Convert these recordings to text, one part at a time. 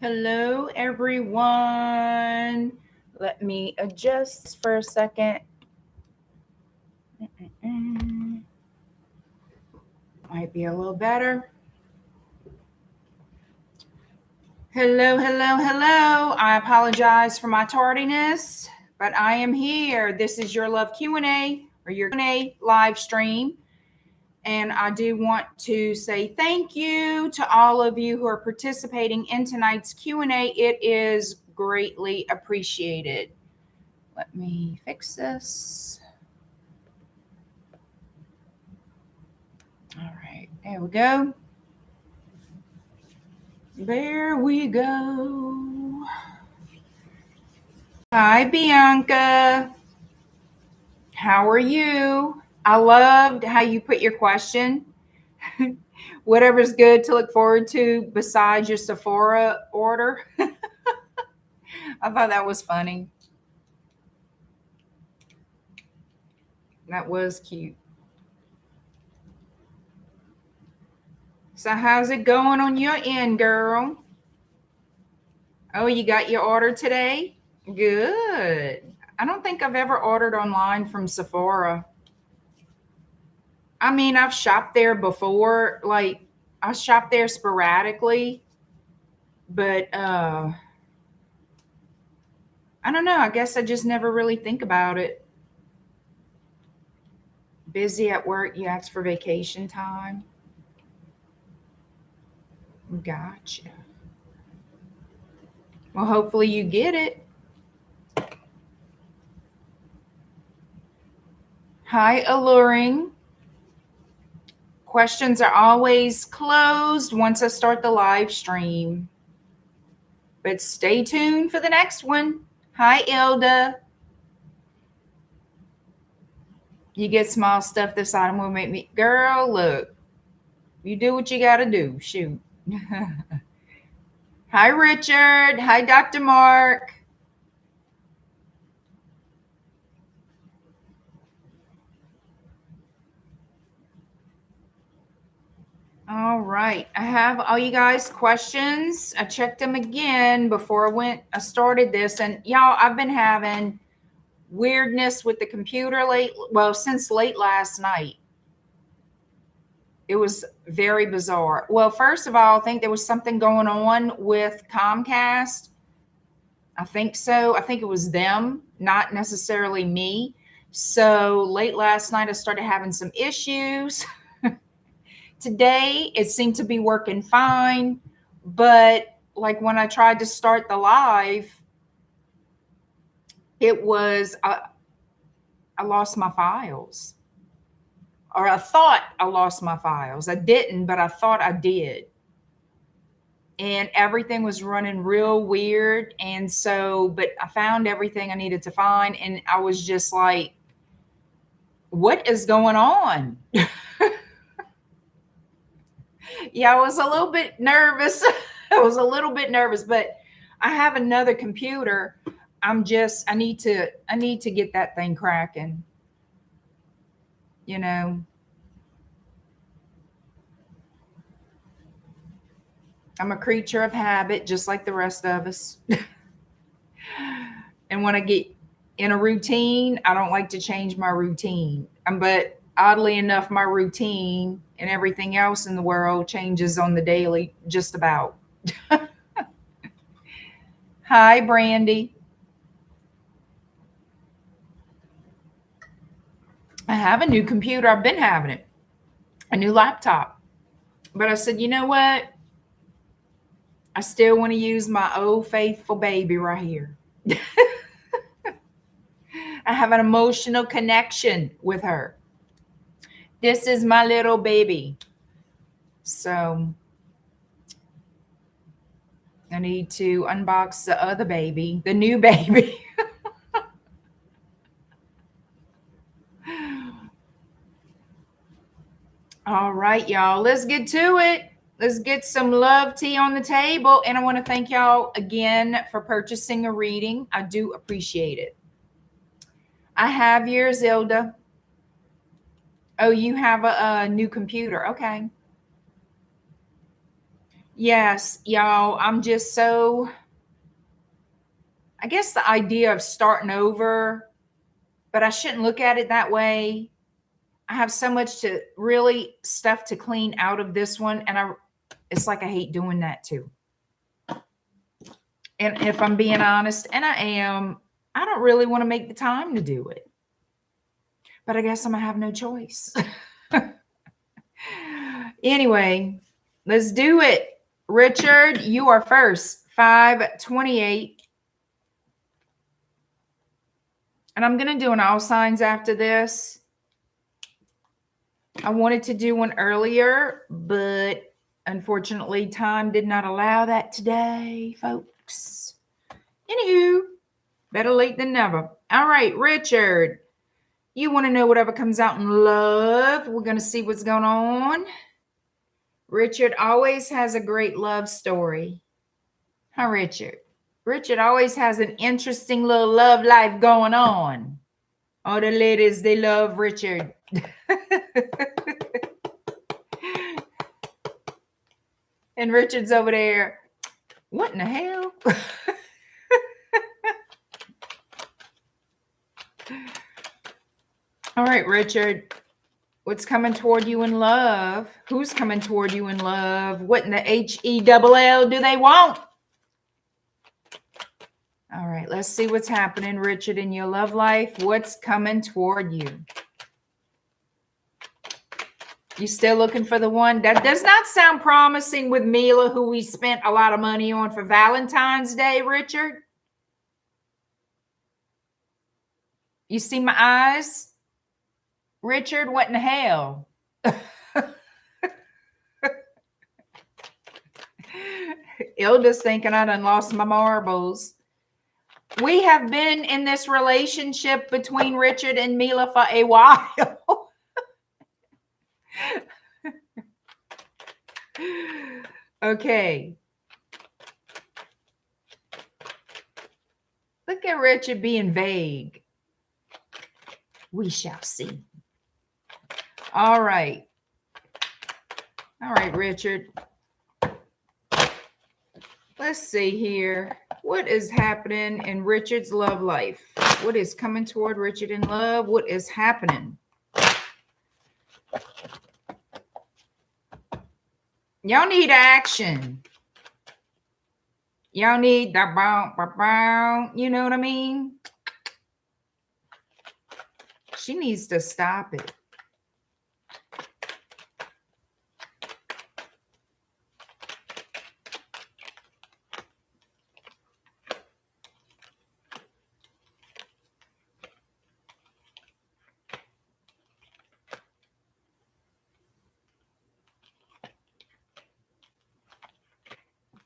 Hello, everyone. Let me adjust for a second. Might be a little better. Hello, hello, hello. I apologize for my tardiness, but I am here. This is your Love Q&A or your Q&A live stream. And I do want to say thank you to all of you who are participating in tonight's Q&A. It is greatly appreciated. Let me fix this. All right, there we go. There we go. Hi, Bianca. How are you? I loved how you put your question. Whatever's good to look forward to besides your Sephora order. I thought that was funny. That was cute. So how's it going on your end, girl? Oh, you got your order today? Good. I don't think I've ever ordered online from Sephora. I mean, I've shopped there before. Like, I shop there sporadically, but I don't know. I guess I just never really think about it. Busy at work, you ask for vacation time. Gotcha. Well, hopefully you get it. Hi, Alluring. Questions are always closed once I start the live stream. But stay tuned for the next one. Hi, ILDA. You get small stuff this item will make me. Girl, look. You do what you got to do. Shoot. Hi, Richard. Hi, Dr. Mark. All right. I have all you guys' questions. I checked them again before I started this. And y'all, I've been having weirdness with the computer since late last night. It was very bizarre. Well, first of all, I think there was something going on with Comcast. I think so. I think it was them, not necessarily me. So late last night, I started having some issues. Today, it seemed to be working fine. But like when I tried to start the live, it was, I lost my files. Or I thought I lost my files. I didn't, but I thought I did. And everything was running real weird. And so, but I found everything I needed to find. And I was just like, what is going on? Yeah, I was a little bit nervous. I was a little bit nervous, but I have another computer. I need to get that thing cracking. You know, I'm a creature of habit, just like the rest of us. And when I get in a routine, I don't like to change my routine. But oddly enough, my routine and everything else in the world changes on the daily, just about. Hi, Brandy. I have a new computer. I've been having it, a new laptop. But I said, you know what? I still want to use my old faithful baby right here. I have an emotional connection with her. This is my little baby. So I need to unbox the other baby, the new baby. All right, y'all, let's get to it. Let's get some love tea on the table. And I want to thank y'all again for purchasing a reading. I do appreciate it. I have yours, ILDA. Oh, you have a new computer. Okay. Yes, y'all, I'm just so, I guess the idea of starting over, but I shouldn't look at it that way. I have so much to really stuff to clean out of this one. And it's like I hate doing that too. And if I'm being honest, and I am, I don't really want to make the time to do it. But I guess I'm going to have no choice. Anyway, let's do it. Richard, you are first. 528. And I'm going to do an all signs after this. I wanted to do one earlier, but unfortunately, time did not allow that today, folks. Anywho, better late than never. All right, Richard, you want to know whatever comes out in love. We're going to see what's going on. Richard always has a great love story. Huh, Richard? Richard always has an interesting little love life going on. All the ladies, they love Richard. And Richard's over there. What in the hell? All right, Richard. What's coming toward you in love? Who's coming toward you in love? What in the HELL do they want? All right, let's see what's happening, Richard, in your love life. What's coming toward you? You still looking for the one? That does not sound promising with Mila, who we spent a lot of money on for Valentine's Day, Richard. You see my eyes? Richard, what in the hell? Ilda's thinking I done lost my marbles. We have been in this relationship between Richard and Mila for a while. Okay. Look at Richard being vague. We shall see. All right. All right, Richard. Let's see here. What is happening in Richard's love life? What is coming toward Richard in love? What is happening? Y'all need action. Y'all need the bow. You know what I mean? She needs to stop it.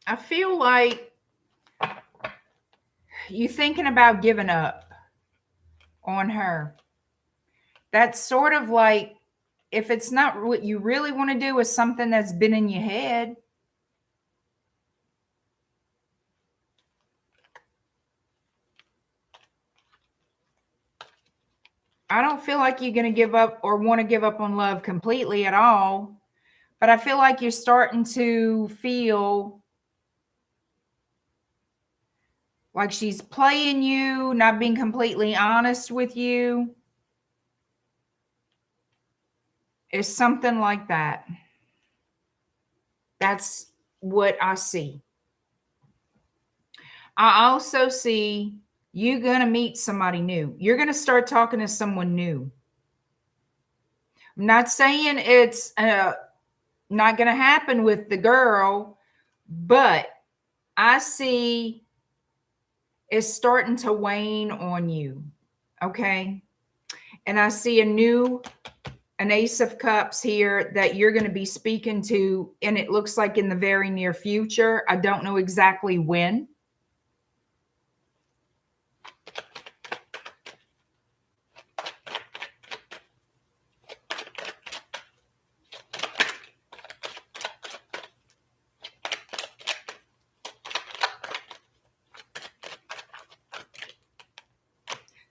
I feel like you're thinking about giving up on her. That's sort of like, if it's not what you really want to do, is something that's been in your head. I don't feel like you're going to give up or want to give up on love completely at all. But I feel like you're starting to feel like she's playing you, not being completely honest with you. It's something like that. That's what I see. I also see you're going to meet somebody new. You're going to start talking to someone new. I'm not saying it's not going to happen with the girl, but I see it's starting to wane on you. Okay. And I see an Ace of Cups here that you're going to be speaking to, and it looks like in the very near future. I don't know exactly when.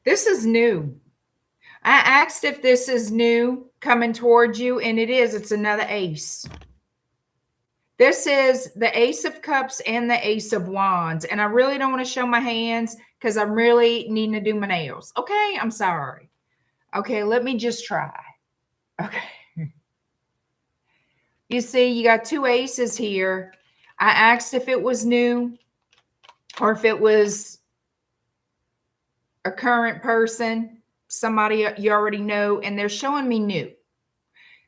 This is new. I asked if this is new coming towards you, and it is. It's another ace. This is the Ace of Cups and the Ace of Wands. And I really don't want to show my hands because I'm really needing to do my nails. Okay, I'm sorry. Okay, let me just try. Okay. You see, you got two aces here. I asked if it was new or if it was a current person, somebody you already know, and they're showing me new.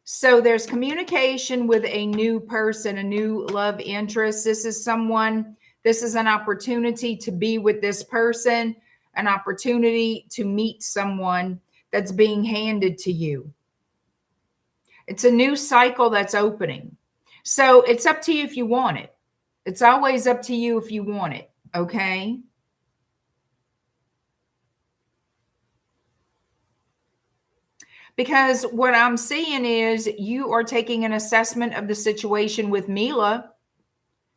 So there's communication with a new person, a new love interest. This is someone, this is an opportunity to be with this person, an opportunity to meet someone that's being handed to you. It's a new cycle that's opening. So it's up to you if you want it. It's always up to you if you want it, okay? Because what I'm seeing is you are taking an assessment of the situation with Mila,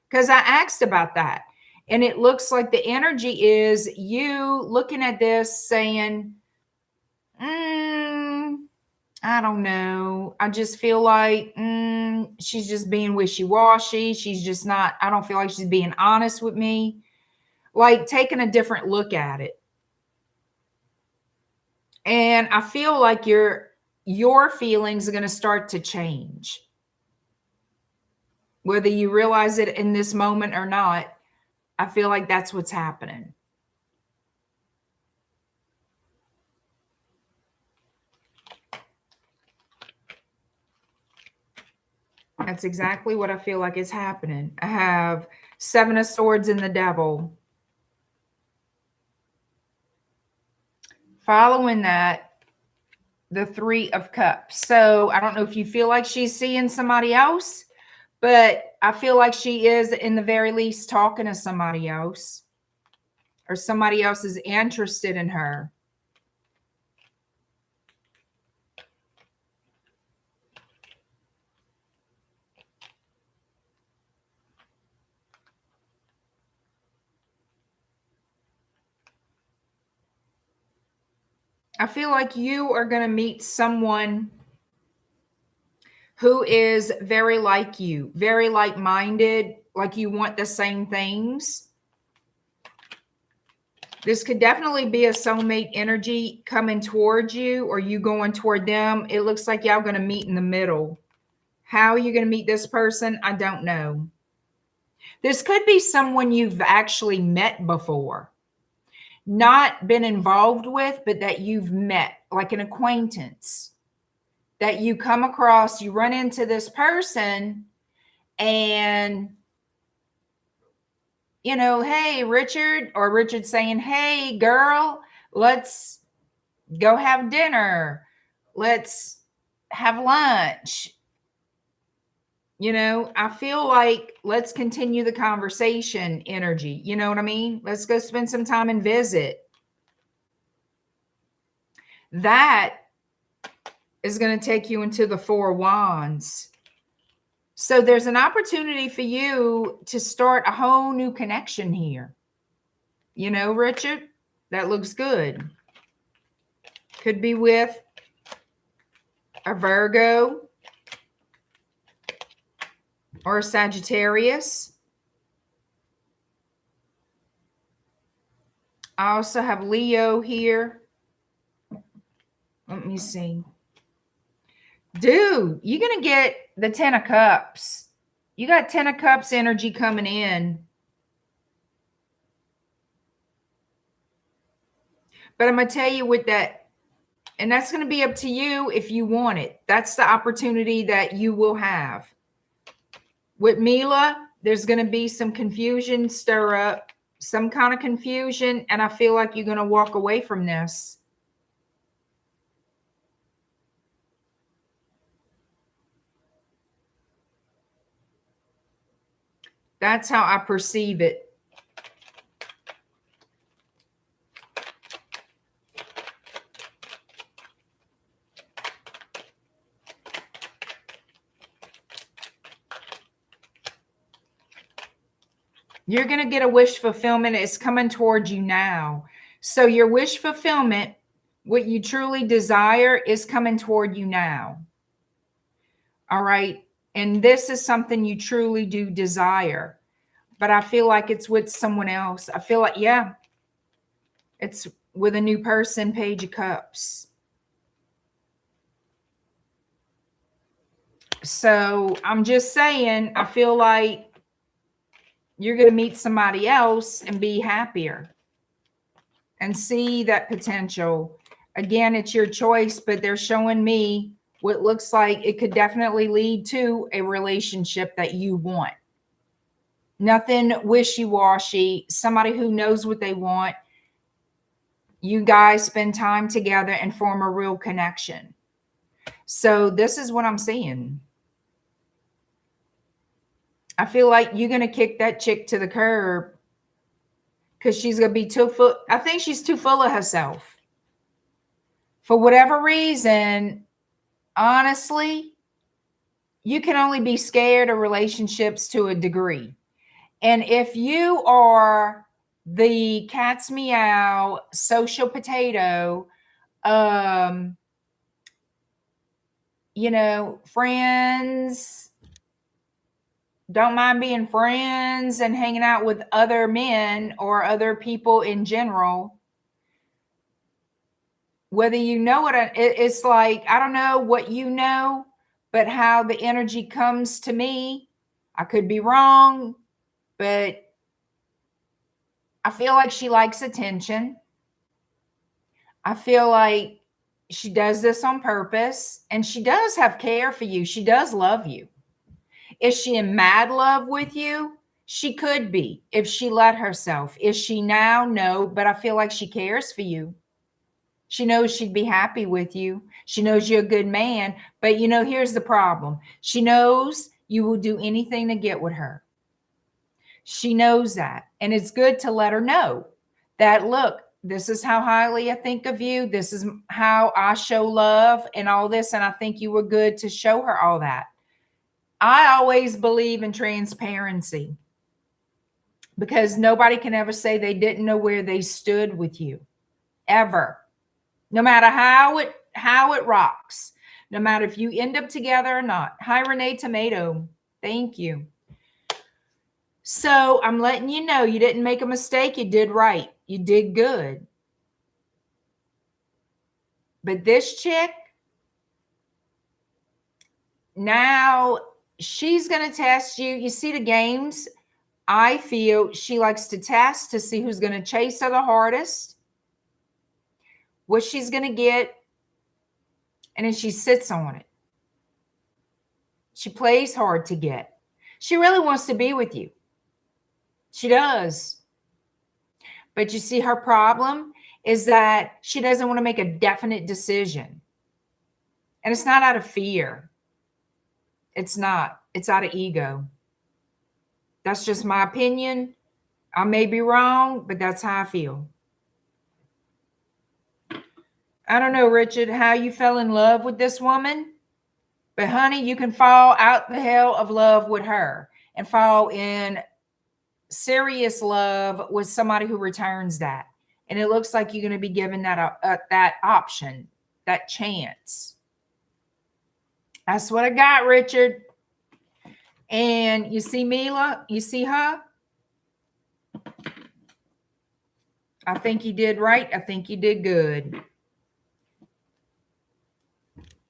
because I asked about that. And it looks like the energy is you looking at this saying, I don't know. I just feel like she's just being wishy-washy. She's just not, I don't feel like she's being honest with me. Like taking a different look at it. And I feel like your feelings are going to start to change. Whether you realize it in this moment or not, I feel like that's what's happening. That's exactly what I feel like is happening. I have Seven of Swords and the Devil. Following that, the Three of Cups. So I don't know if you feel like she's seeing somebody else, but I feel like she is, in the very least, talking to somebody else, or somebody else is interested in her. I feel like you are going to meet someone who is very like you, very like-minded, like you want the same things. This could definitely be a soulmate energy coming towards you or you going toward them. It looks like y'all going to meet in the middle. How are you going to meet this person? I don't know. This could be someone you've actually met before. Not been involved with, but that you've met, like an acquaintance. That you come across, you run into this person and, you know, hey, Richard, or Richard saying, hey, girl, let's go have dinner. Let's have lunch. You know, I feel like let's continue the conversation energy. You know what I mean? Let's go spend some time and visit. That is going to take you into the Four of Wands. So there's an opportunity for you to start a whole new connection here. You know, Richard, that looks good. Could be with a Virgo or a Sagittarius. I also have Leo here. Let me see. Dude, you're going to get the Ten of Cups. You got Ten of Cups energy coming in. But I'm going to tell you with that, and that's going to be up to you if you want it. That's the opportunity that you will have. With Mila, there's going to be some confusion, stir up, some kind of confusion, and I feel like you're going to walk away from this. That's how I perceive it. You're going to get a wish fulfillment. It's coming towards you now. So your wish fulfillment, what you truly desire, is coming toward you now. All right. And this is something you truly do desire. But I feel like it's with someone else. I feel like, yeah, it's with a new person, Page of Cups. So I'm just saying, I feel like you're going to meet somebody else and be happier and see that potential. Again, it's your choice, but they're showing me what looks like it could definitely lead to a relationship that you want. Nothing wishy-washy, somebody who knows what they want. You guys spend time together and form a real connection. So this is what I'm seeing. I feel like you're going to kick that chick to the curb because she's going to be too full. I think she's too full of herself. For whatever reason, honestly, you can only be scared of relationships to a degree. And if you are the cat's meow, social potato, you know, friends, don't mind being friends and hanging out with other men or other people in general, whether you know it, it's like, I don't know what you know, but how the energy comes to me, I could be wrong, but I feel like she likes attention. I feel like she does this on purpose, and she does have care for you. She does love you. Is she in mad love with you? She could be if she let herself. Is she now? No, but I feel like she cares for you. She knows she'd be happy with you. She knows you're a good man. But you know, here's the problem. She knows you will do anything to get with her. She knows that. And it's good to let her know that, look, this is how highly I think of you. This is how I show love and all this. And I think you were good to show her all that. I always believe in transparency because nobody can ever say they didn't know where they stood with you, ever. No matter how it rocks, no matter if you end up together or not. Hi, Renee Tomato. Thank you. So I'm letting you know you didn't make a mistake. You did right. You did good. But this chick, now she's going to test you. You see the games? I feel she likes to test to see who's going to chase her the hardest, what she's going to get, and then she sits on it. She plays hard to get. She really wants to be with you. She does. But you see, her problem is that she doesn't want to make a definite decision. And it's not out of fear. It's not. It's out of ego. That's just my opinion. I may be wrong, but that's how I feel. I don't know, Richard, how you fell in love with this woman. But honey, you can fall out the hell of love with her and fall in serious love with somebody who returns that. And it looks like you're going to be given that option, that chance. That's what I got, Richard. And you see Mila? You see her? I think you did right. I think you did good.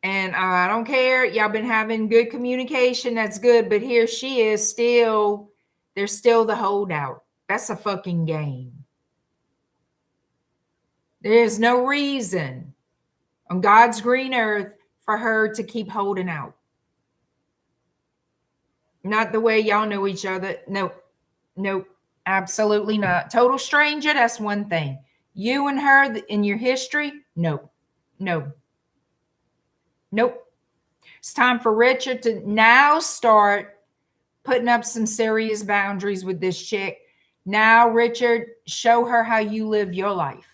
And I don't care. Y'all been having good communication. That's good. But here she is still, there's still the holdout. That's a fucking game. There's no reason on God's green earth for her to keep holding out. Not the way y'all know each other. Nope, absolutely not. Total stranger, that's one thing. You and her in your history, nope. It's time for Richard to now start putting up some serious boundaries with this chick. Now, Richard, show her how you live your life.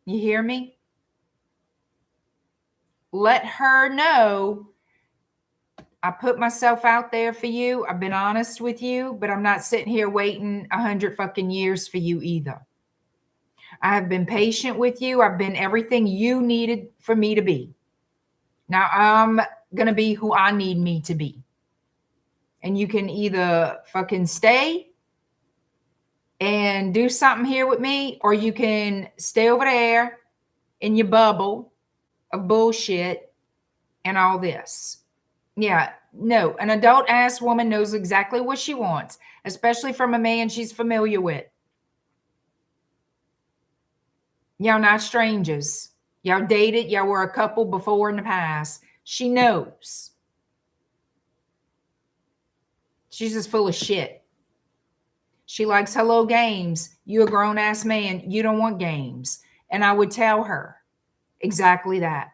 You hear me? Let her know I put myself out there for you. I've been honest with you, but I'm not sitting here waiting 100 fucking years for you either. I have been patient with you. I've been everything you needed for me to be. Now I'm going to be who I need me to be. And you can either fucking stay and do something here with me, or you can stay over there in your bubble of bullshit and all this. Yeah, no, an adult ass woman knows exactly what she wants, especially from a man she's familiar with. Y'all not strangers. Y'all dated, y'all were a couple before in the past. She knows. She's just full of shit. She likes hello games. You a grown ass man. You don't want games. And I would tell her exactly that.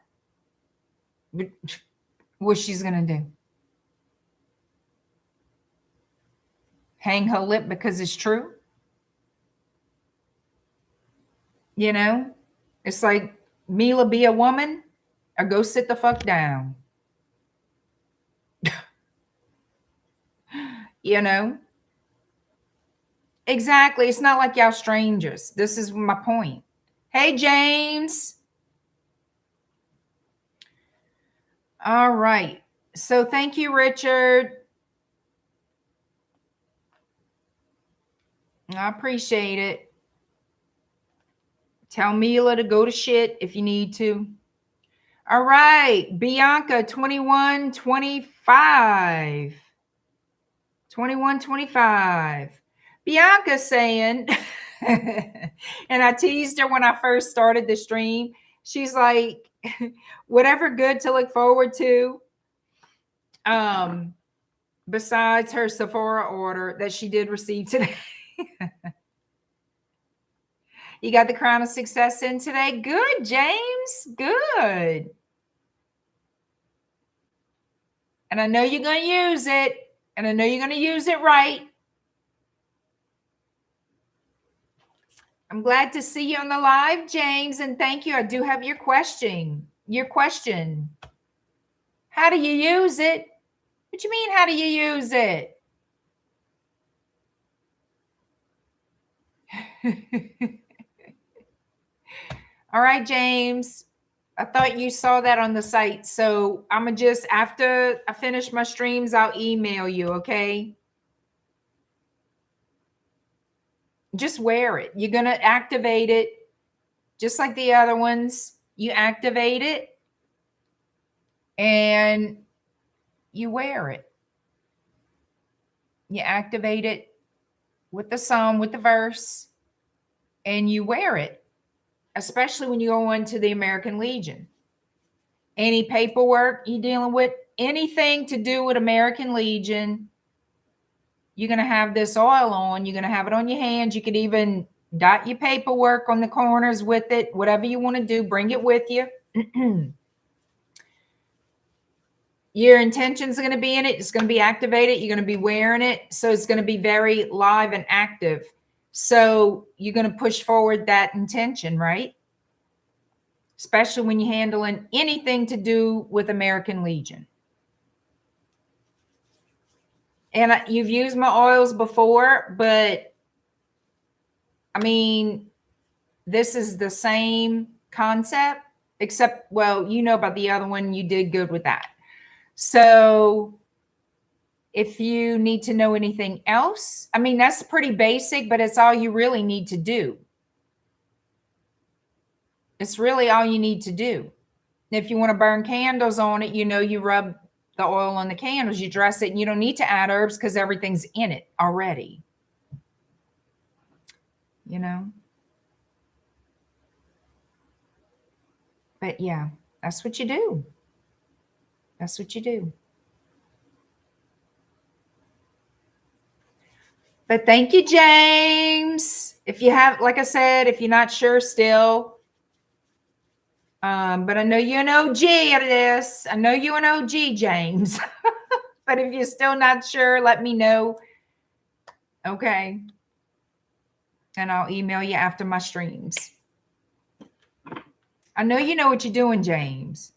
But what she's going to do? Hang her lip because it's true? You know? It's like, Mila, be a woman or go sit the fuck down. You know? Exactly. It's not like y'all strangers. This is my point. Hey, James. All right. So thank you, Richard. I appreciate it. Tell Mila to go to shit if you need to. All right. Bianca, 2125. 2125. Bianca saying, and I teased her when I first started the stream. She's like, whatever good to look forward to. Besides her Sephora order that she did receive today. You got the crown of success in today? Good, James. Good. And I know you're going to use it. And I know you're going to use it right. I'm glad to see you on the live, James. And thank you. I do have your question. How do you use it? What you mean, how do you use it? All right, James. I thought you saw that on the site. So I'm going to just, after I finish my streams, I'll email you, okay? Just wear it. You're going to activate it just like the other ones. You activate it and you wear it. You activate it with the psalm, with the verse, and you wear it, especially when you go into the American Legion. Any paperwork you're dealing with, anything to do with American Legion, you're going to have this oil on. You're going to have it on your hands. You could even dot your paperwork on the corners with it. Whatever you want to do, bring it with you. Your intentions are going to be in it. It's going to be activated. You're going to be wearing it. So it's going to be very live and active. So you're going to push forward that intention, right? Especially when you're handling anything to do with American Legion. And you've used my oils before, but I mean, this is the same concept, except, well, you know about the other one. You did good with that. So if you need to know anything else, I mean, that's pretty basic, but it's all you really need to do. It's really all you need to do. If you want to burn candles on it, you know, you rub the oil on the candles, you dress it, and you don't need to add herbs because everything's in it already. You know? But yeah, that's what you do. That's what you do. But thank you, James. If you have, like I said, if you're not sure still, but I know you're an OG at this. I know you're an OG, James. But if you're still not sure, let me know. Okay. And I'll email you after my streams. I know you know what you're doing, James.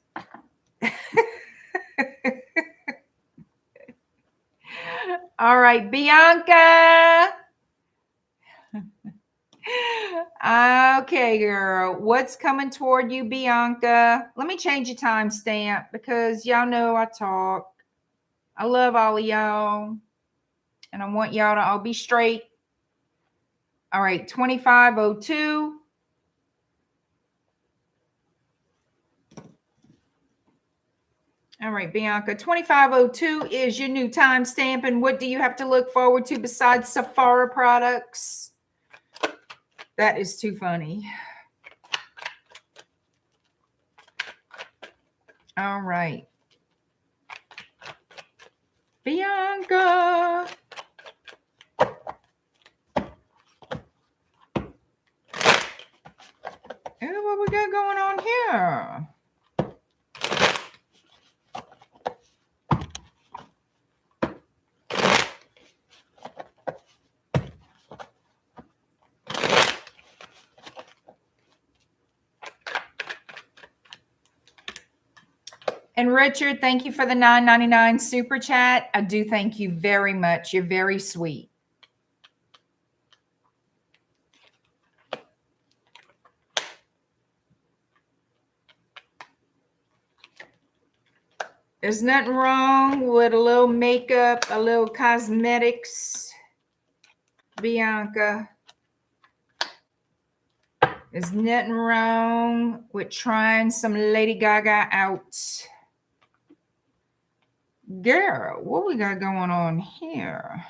All right, Bianca. Okay, girl. What's coming toward you, Bianca? Let me change your timestamp because y'all know I talk. I love all of y'all. And I want y'all to all be straight. All right, 2502. All right, Bianca, 2502 is your new timestamp. And what do you have to look forward to besides Sephora products? That is too funny. All right. Bianca. Hey, what we got going on here? And Richard, thank you for the $9.99 super chat. I do thank you very much. You're very sweet. There's nothing wrong with a little makeup, a little cosmetics, Bianca. There's nothing wrong with trying some Lady Gaga out. Girl, what we got going on here?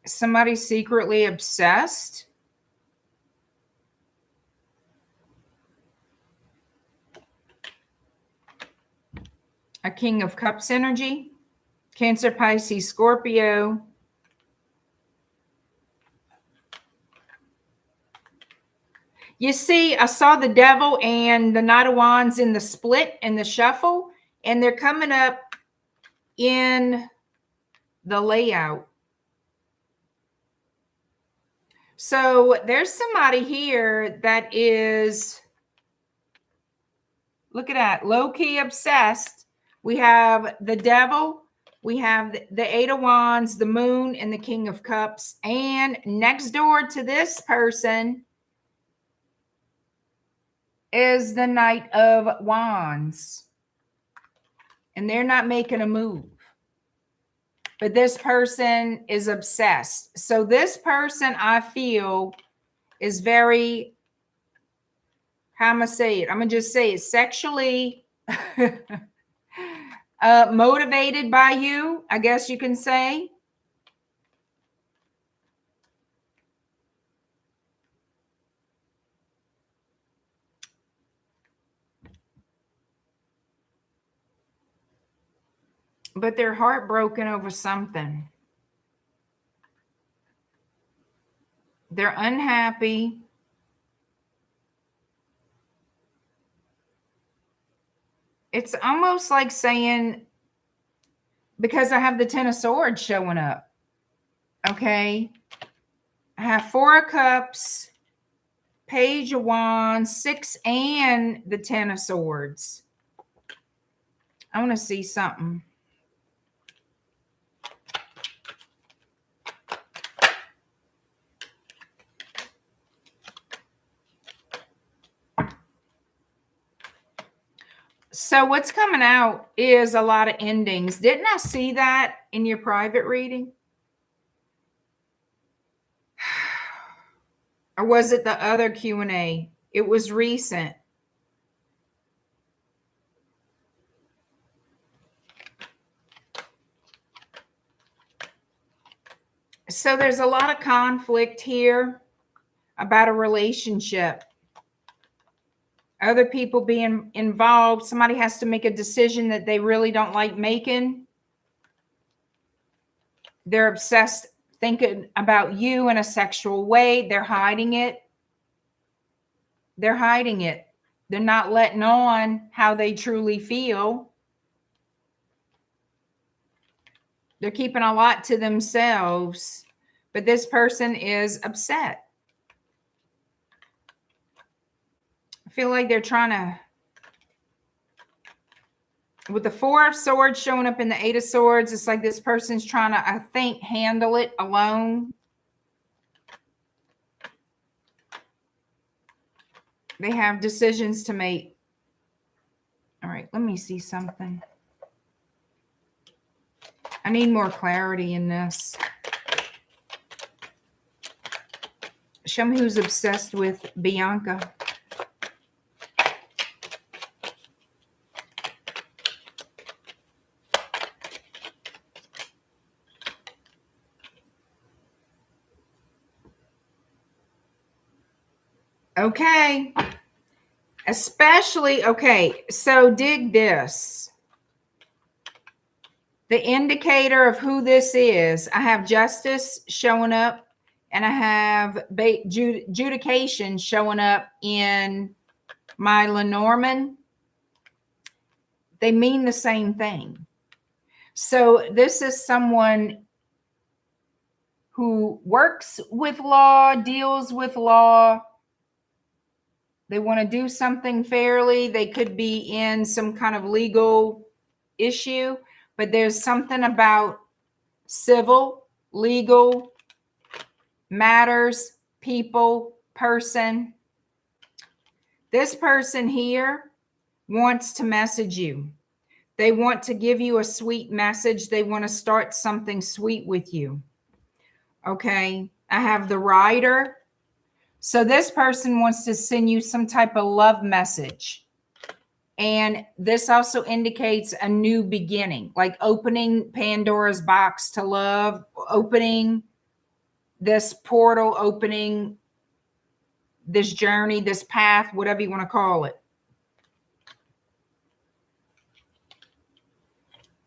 Somebody secretly obsessed? A King of Cups energy? Cancer, Pisces, Scorpio. You see, I saw the Devil and the Knight of Wands in the split and the shuffle, and they're coming up in the layout. So there's somebody here that is, look at that, low-key obsessed. We have the Devil, we have the Eight of Wands, the Moon, and the King of Cups. And next door to this person is the Knight of Wands. And they're not making a move. But this person is obsessed. So this person, I feel, is very, how am I going to say it? I'm going to just say it, sexually motivated by you, I guess you can say. But they're heartbroken over something. They're unhappy. It's almost like saying, because I have the Ten of Swords showing up. Okay. I have Four of Cups, Page of Wands, 6, and the Ten of Swords. I want to see something. So what's coming out is a lot of endings. Didn't I see that in your private reading? Or was it the other Q&A? It was recent. So there's a lot of conflict here about a relationship. Other people being involved. Somebody has to make a decision that they really don't like making. They're obsessed thinking about you in a sexual way. They're hiding it. They're hiding it. They're not letting on how they truly feel. They're keeping a lot to themselves. But this person is upset. I feel like they're trying to With the Four of Swords showing up in the Eight of Swords, it's like this person's trying to, I think, handle it alone. They have decisions to make. All right, let me see something. I need more clarity in this. Show me who's obsessed with Bianca. Okay. Especially, okay, so dig this. The indicator of who this is, I have Justice showing up, and I have Judication showing up in my Lenormand. They mean the same thing. So this is someone who works with law, deals with law. They want to do something fairly. They could be in some kind of legal issue, but there's something about civil, legal matters, people, person. This person here wants to message you. They want to give you a sweet message. They want to start something sweet with you. Okay. I have the Rider. So this person wants to send you some type of love message. And this also indicates a new beginning, like opening Pandora's box to love, opening this portal, opening this journey, this path, whatever you want to call it.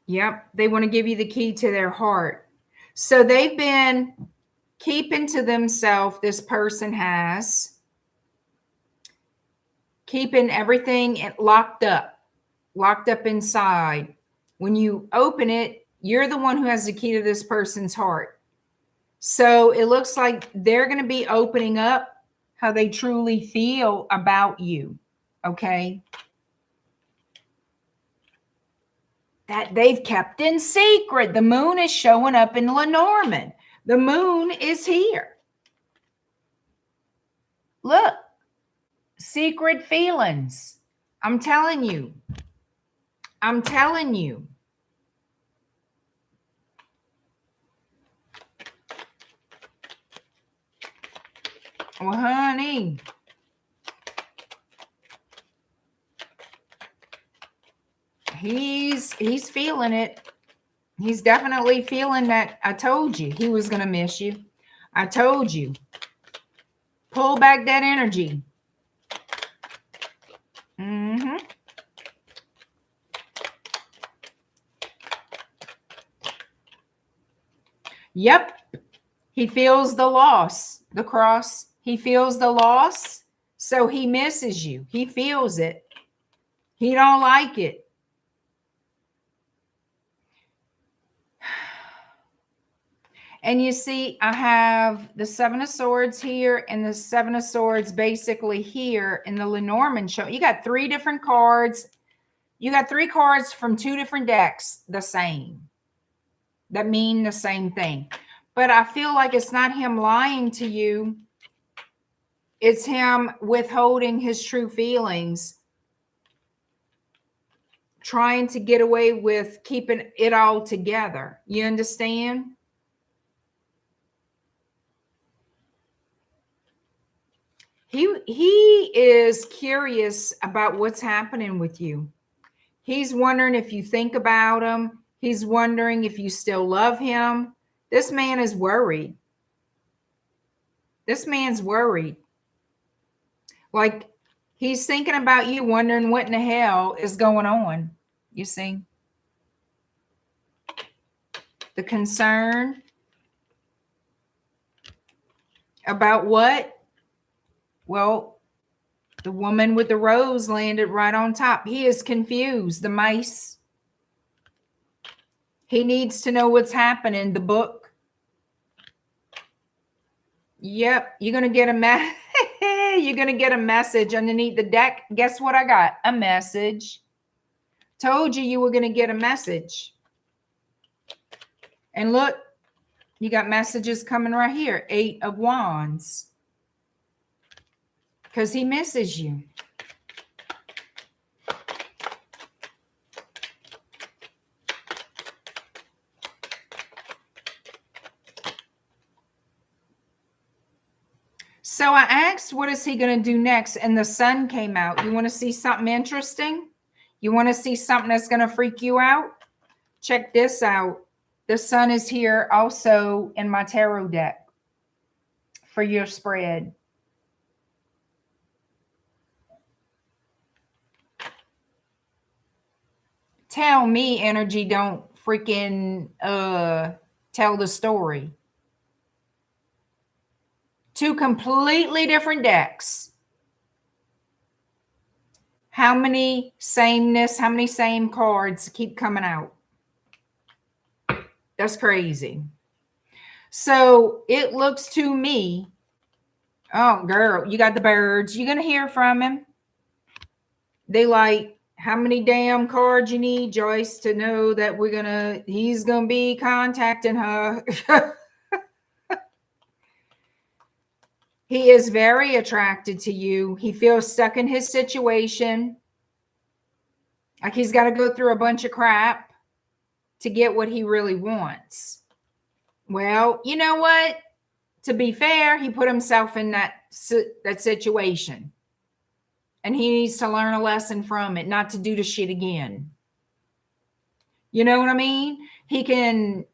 Yep. They want to give you the key to their heart. So they've been keeping to themselves, this person has, keeping everything locked up inside. When you open it, you're the one who has the key to this person's heart. So it looks like they're going to be opening up how they truly feel about you. Okay. That they've kept in secret. The moon is showing up in Lenormand. The moon is here. Look, secret feelings. I'm telling you. I'm telling you. Well, honey. He's feeling it. He's definitely feeling that. I told you he was going to miss you. I told you. Pull back that energy. Mm-hmm. Yep. He feels the loss, the cross. He feels the loss, so he misses you. He feels it. He don't like it. And you see, I have the Seven of Swords here and the Seven of Swords basically here in the Lenormand show. You got 3 different cards. You got 3 cards from 2 different decks, the same, that mean the same thing. But I feel like it's not him lying to you. It's him withholding his true feelings, trying to get away with keeping it all together. You understand? He is curious about what's happening with you. He's wondering if you think about him. He's wondering if you still love him. This man is worried. This man's worried. Like he's thinking about you, wondering what in the hell is going on. You see? The concern about what? Well, the woman with the rose landed right on top. He is confused. The mice. He needs to know what's happening. The book. Yep. You're going to get a you're going to get a message underneath the deck. Guess what I got? A message. Told you were going to get a message. And look, you got messages coming right here. 8 of Wands. Because he misses you. So I asked, what is he going to do next? And the sun came out. You want to see something interesting? You want to see something that's going to freak you out? Check this out. The sun is here also in my tarot deck for your spread. Tell me energy don't freaking tell the story. 2 completely different decks. How many sameness, how many same cards keep coming out? That's crazy. So it looks to me, oh girl, you got the birds. You're going to hear from him. They like, how many damn cards you need, Joyce, to know that he's going to be contacting her. He is very attracted to you. He feels stuck in his situation. Like he's got to go through a bunch of crap to get what he really wants. Well, you know what? To be fair, he put himself in that situation. And he needs to learn a lesson from it, not to do the shit again. You know what I mean? He can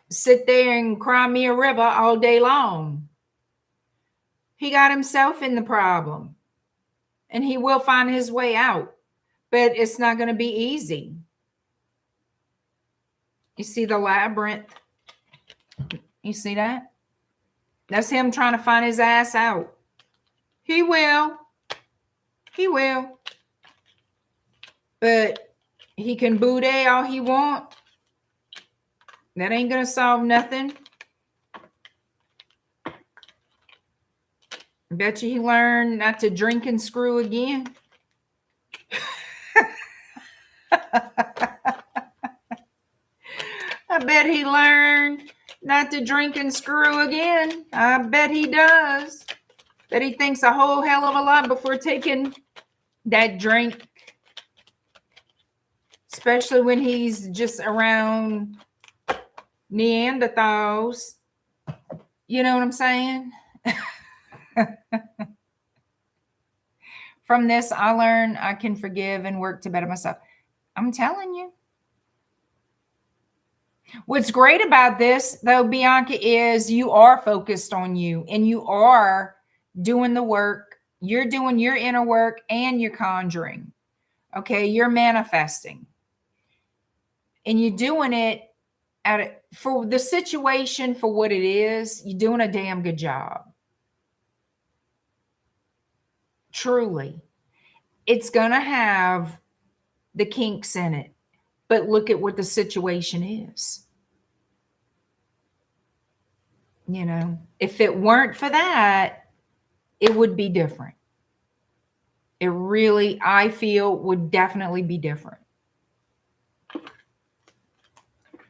sit there and cry me a river all day long. He got himself in the problem. And he will find his way out. But it's not going to be easy. You see the labyrinth? You see that? That's him trying to find his ass out. He will. He will. But he can booty all he want. That ain't going to solve nothing. Bet you he learned not to drink and screw again. I bet he learned not to drink and screw again. I bet he does. Bet he thinks a whole hell of a lot before taking that drink. Especially when he's just around Neanderthals. You know what I'm saying? From this, I learned I can forgive and work to better myself. I'm telling you. What's great about this, though, Bianca, is you are focused on you and you are doing the work. You're doing your inner work and you're conjuring. Okay, you're manifesting. And you're doing it for the situation, for what it is. You're doing a damn good job. Truly. It's going to have the kinks in it. But look at what the situation is. You know, if it weren't for that, it would be different. It really, I feel, would definitely be different.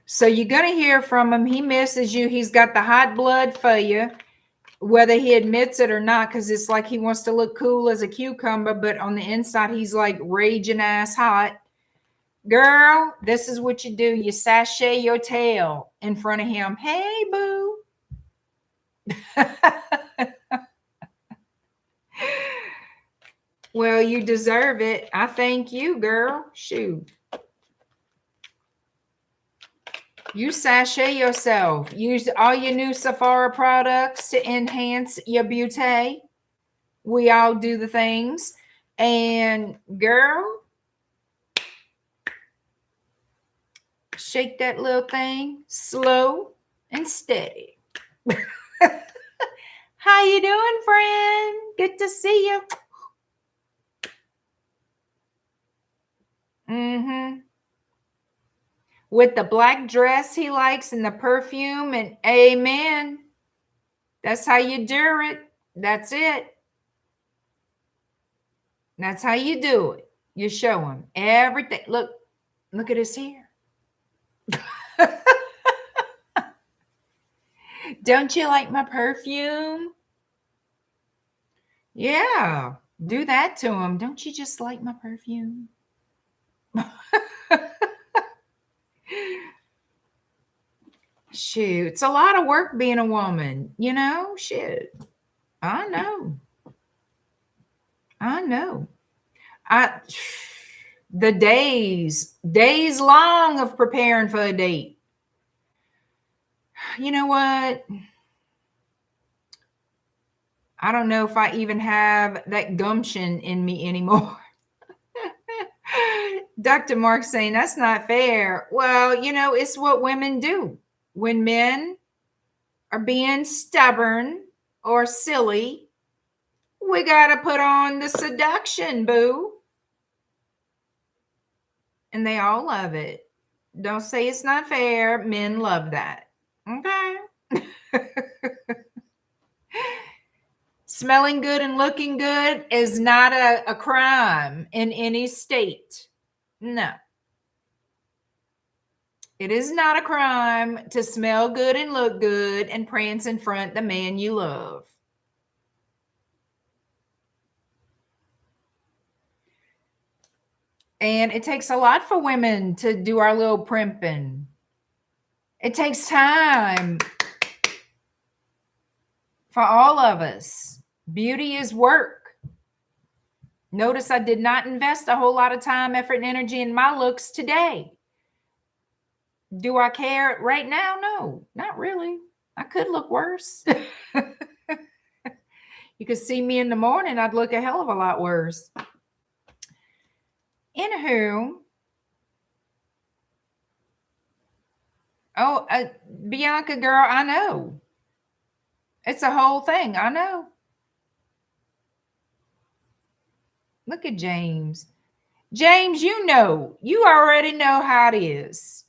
So you're going to hear from him. He misses you. He's got the hot blood for you, whether he admits it or not, because it's like he wants to look cool as a cucumber, but on the inside, he's like raging ass hot. Girl, this is what you do. You sashay your tail in front of him. Hey, boo. Well, you deserve it. I thank you, girl. Shoot. You sashay yourself. Use all your new Sephora products to enhance your beauty. We all do the things. And girl, shake that little thing slow and steady. How you doing, friend? Good to see you. With the black dress he likes and the perfume, and amen. That's how you do it. That's it. That's how you do it. You show him everything. Look at his hair. Don't you like my perfume? Yeah, do that to him. Don't you just like my perfume? Shoot, it's a lot of work being a woman, you know? Shit. I know. The days long of preparing for a date. You know what? I don't know if I even have that gumption in me anymore. Dr. Mark saying that's not fair. Well, you know, it's what women do. When men are being stubborn or silly, we got to put on the seduction, boo. And they all love it. Don't say it's not fair. Men love that. Okay. Smelling good and looking good is not a crime in any state. No. It is not a crime to smell good and look good and prance in front of the man you love. And it takes a lot for women to do our little primping. It takes time for all of us. Beauty is work. Notice I did not invest a whole lot of time, effort, and energy in my looks today. Do I care right now? No, not really. I could look worse. You could see me in the morning, I'd look a hell of a lot worse. Anywho, Bianca girl, I know. It's a whole thing. I know. Look at James. James, you already know how it is.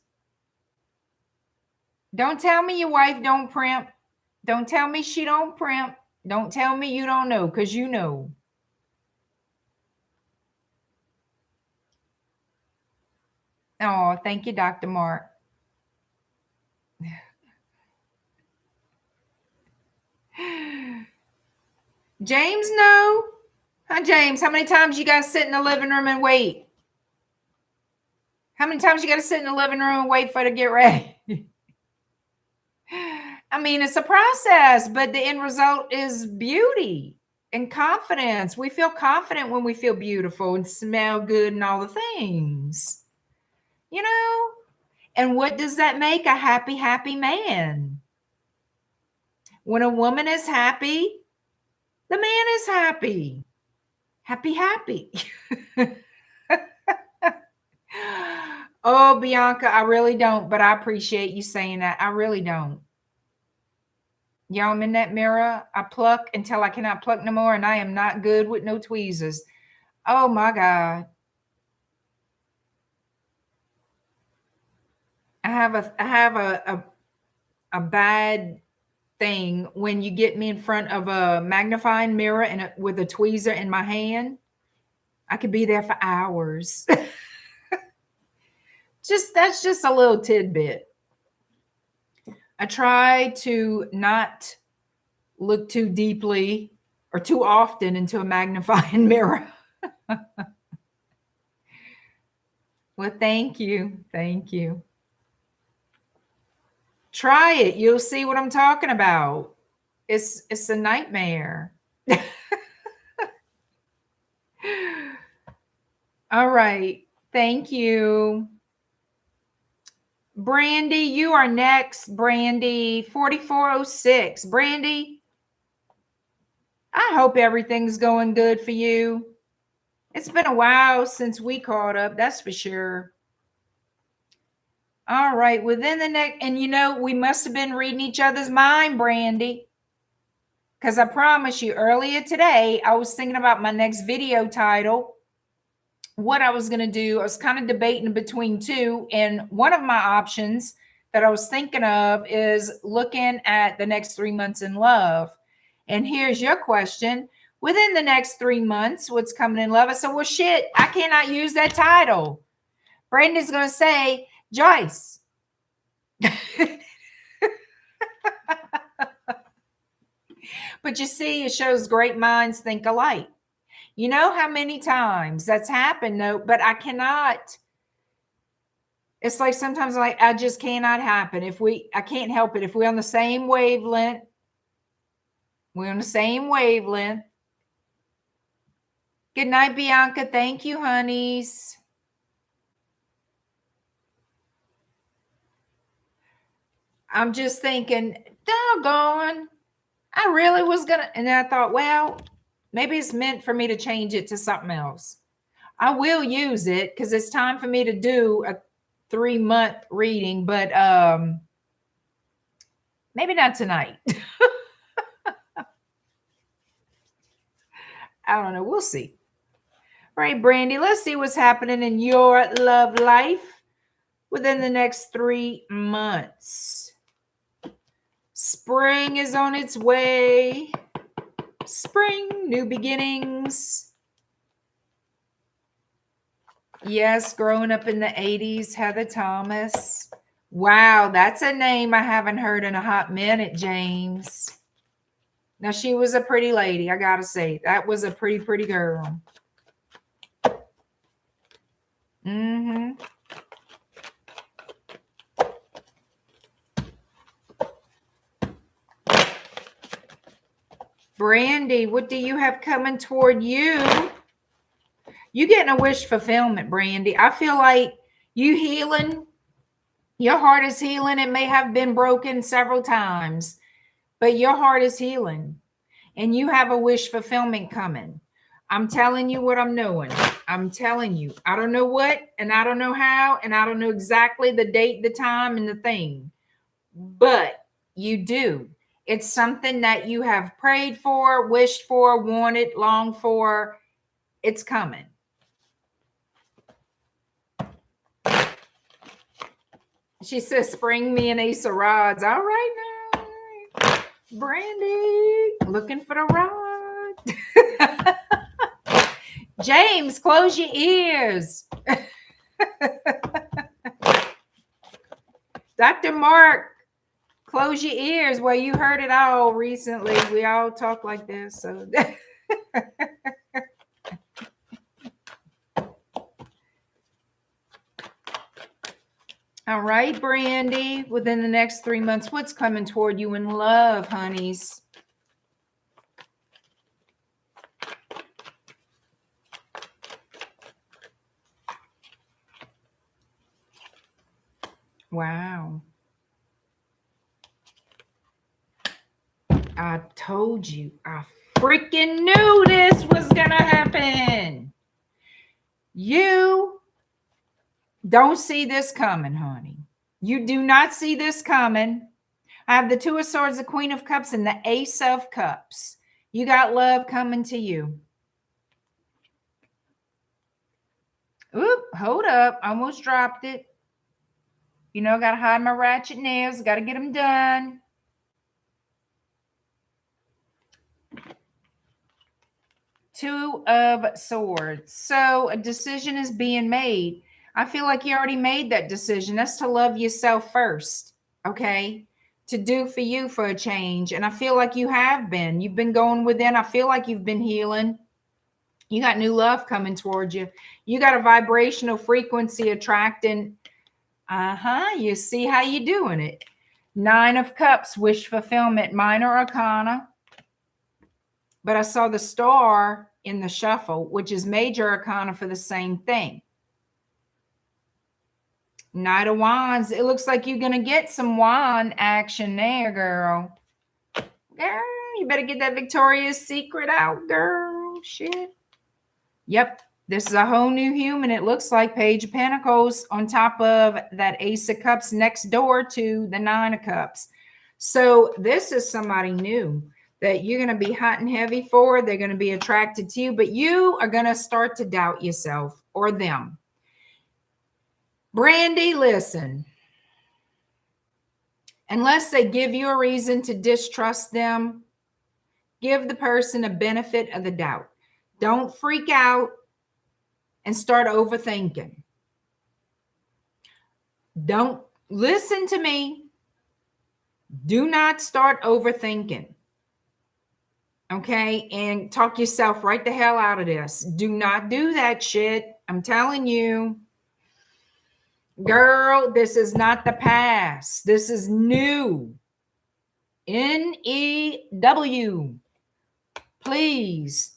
Don't tell me your wife don't primp. Don't tell me she don't primp. Don't tell me you don't know, because you know. Oh, thank you, Dr. Mark. James, no. Hi, James. How many times you got to sit in the living room and wait? How many times you got to sit in the living room and wait for it to get ready? I mean, it's a process, but the end result is beauty and confidence. We feel confident when we feel beautiful and smell good and all the things, you know? And what does that make? A happy, happy man. When a woman is happy, the man is happy. Happy, happy. Oh, Bianca, I really don't, but I appreciate you saying that. I really don't. Y'all, I'm in that mirror. I pluck until I cannot pluck no more, and I am not good with no tweezers. Oh my God. I have a bad thing when you get me in front of a magnifying mirror and with a tweezer in my hand. I could be there for hours. That's just a little tidbit. I try to not look too deeply or too often into a magnifying mirror. Well, thank you. Thank you. Try it. You'll see what I'm talking about. It's a nightmare. All right. Thank you. Brandy, you are next. Brandy, 4406. Brandy, I hope everything's going good for you. It's been a while since we caught up, that's for sure. All right, within the next, and you know, we must have been reading each other's mind, Brandy. Because I promise you, earlier today, I was thinking about my next video title, what I was going to do. I was kind of debating between two. And one of my options that I was thinking of is looking at the next 3 months in love. And here's your question. within the next 3 months, what's coming in love? I said, well, shit, I cannot use that title. Brandy's going to say, Joyce. But you see, it shows great minds think alike. You know how many times that's happened, though, but I cannot. It's like sometimes like I just cannot happen. I can't help it. If we're on the same wavelength, we're on the same wavelength. Good night, Bianca. Thank you, honeys. I'm just thinking, doggone, I really was going to. And then I thought, well, maybe it's meant for me to change it to something else. I will use it because it's time for me to do a 3-month reading, but maybe not tonight. I don't know. We'll see. All right, Brandy, let's see what's happening in your love life within the next 3 months. Spring is on its way. Spring, new beginnings. Yes, growing up in the 80s, Heather Thomas. Wow, that's a name I haven't heard in a hot minute, James. Now, she was a pretty lady, I gotta say. That was a pretty girl. Mm-hmm. Brandy, what do you have coming toward you? You getting a wish fulfillment, Brandy. I feel like you healing. Your heart is healing. It may have been broken several times, but your heart is healing. And you have a wish fulfillment coming. I'm telling you what I'm knowing. I'm telling you. I don't know what, and I don't know how, and I don't know exactly the date, the time, and the thing. But you do. It's something that you have prayed for, wished for, wanted, longed for. It's coming. She says, spring me an ace of rods. All right now. Brandy, looking for the rod. James, close your ears. Dr. Mark, close your ears. Well, you heard it all recently. We all talk like this. So all right, Brandy, within the next 3 months, what's coming toward you in love, honeys? Wow. I told you. I freaking knew this was going to happen. You don't see this coming, honey. You do not see this coming. I have the Two of Swords, the Queen of Cups, and the Ace of Cups. You got love coming to you. Oop, hold up. Almost dropped it. You know, got to hide my ratchet nails. Got to get them done. Two of Swords. So a decision is being made. I feel like you already made that decision. That's to love yourself first, okay? To do for you for a change. And I feel like you have been. You've been going within. I feel like you've been healing. You got new love coming towards you. You got a vibrational frequency attracting. You see how you doing it. 9 of Cups, wish fulfillment, minor arcana. But I saw the star in the shuffle, which is major arcana for the same thing. Knight of Wands. It looks like you're going to get some wand action there, girl. Girl, you better get that Victoria's Secret out, girl. Shit. Yep. This is a whole new human. It looks like Page of Pentacles on top of that Ace of Cups next door to the 9 of Cups. So this is somebody new that you're going to be hot and heavy for. They're going to be attracted to you, but you are going to start to doubt yourself or them. Brandy, listen. Unless they give you a reason to distrust them, Give the person a benefit of the doubt. Don't freak out and start overthinking. Don't listen to me. Do not start overthinking. Okay? And talk yourself right the hell out of this. Do not do that shit. I'm telling you. Girl, this is not the past. This is new. N-E-W. Please.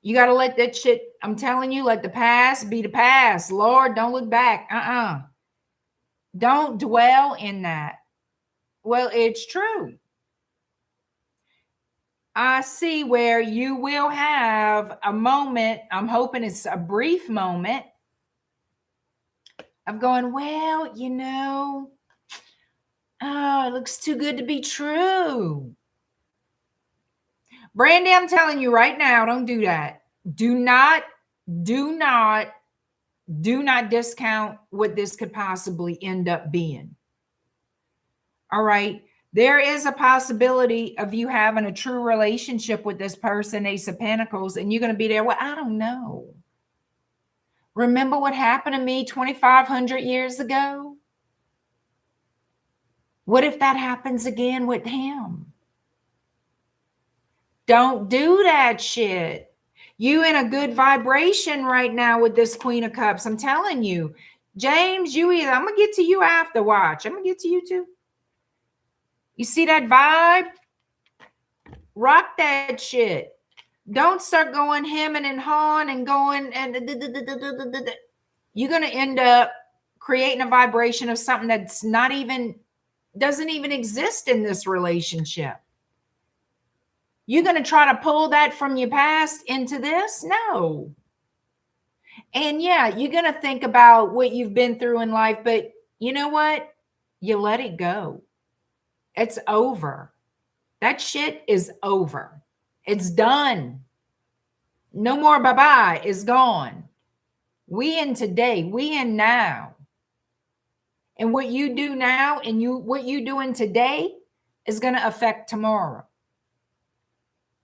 You got to let that shit, I'm telling you, let the past be the past. Lord, don't look back. Don't dwell in that. Well, it's true. I see where you will have a moment. I'm hoping it's a brief moment of going, well, you know, oh, it looks too good to be true. Brandy, I'm telling you right now, don't do that. Do not discount what this could possibly end up being. All right. There is a possibility of you having a true relationship with this person, Ace of Pentacles, and you're going to be there. Well, I don't know. Remember what happened to me 2,500 years ago? What if that happens again with him? Don't do that shit. You in a good vibration right now with this Queen of Cups. I'm telling you. James, I'm going to get to you after. Watch. I'm going to get to you too. You see that vibe? Rock that shit. Don't start going hemming and hawing and going and you're going to end up creating a vibration of something that's doesn't even exist in this relationship. You're going to try to pull that from your past into this? No. And yeah, you're going to think about what you've been through in life, but you know what? You let it go. It's over. That shit is over. It's done. No more bye-bye. It's gone. We in today. We in now. And what you do now and what you doing today is going to affect tomorrow.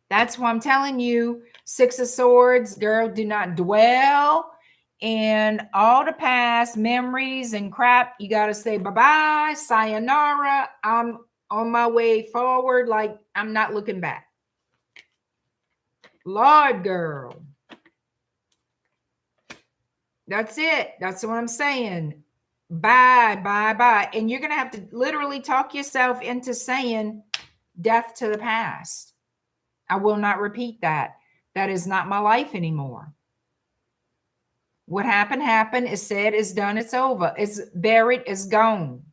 That's why I'm telling you, Six of Swords, girl, do not dwell in all the past memories and crap. You got to say bye-bye, sayonara. I'm on my way forward. Like, I'm not looking back. Lord, girl. That's it. That's what I'm saying. Bye, bye, bye. And you're going to have to literally talk yourself into saying death to the past. I will not repeat that. That is not my life anymore. What happened, happened. It's said, it's done, it's over. It's buried, it's gone.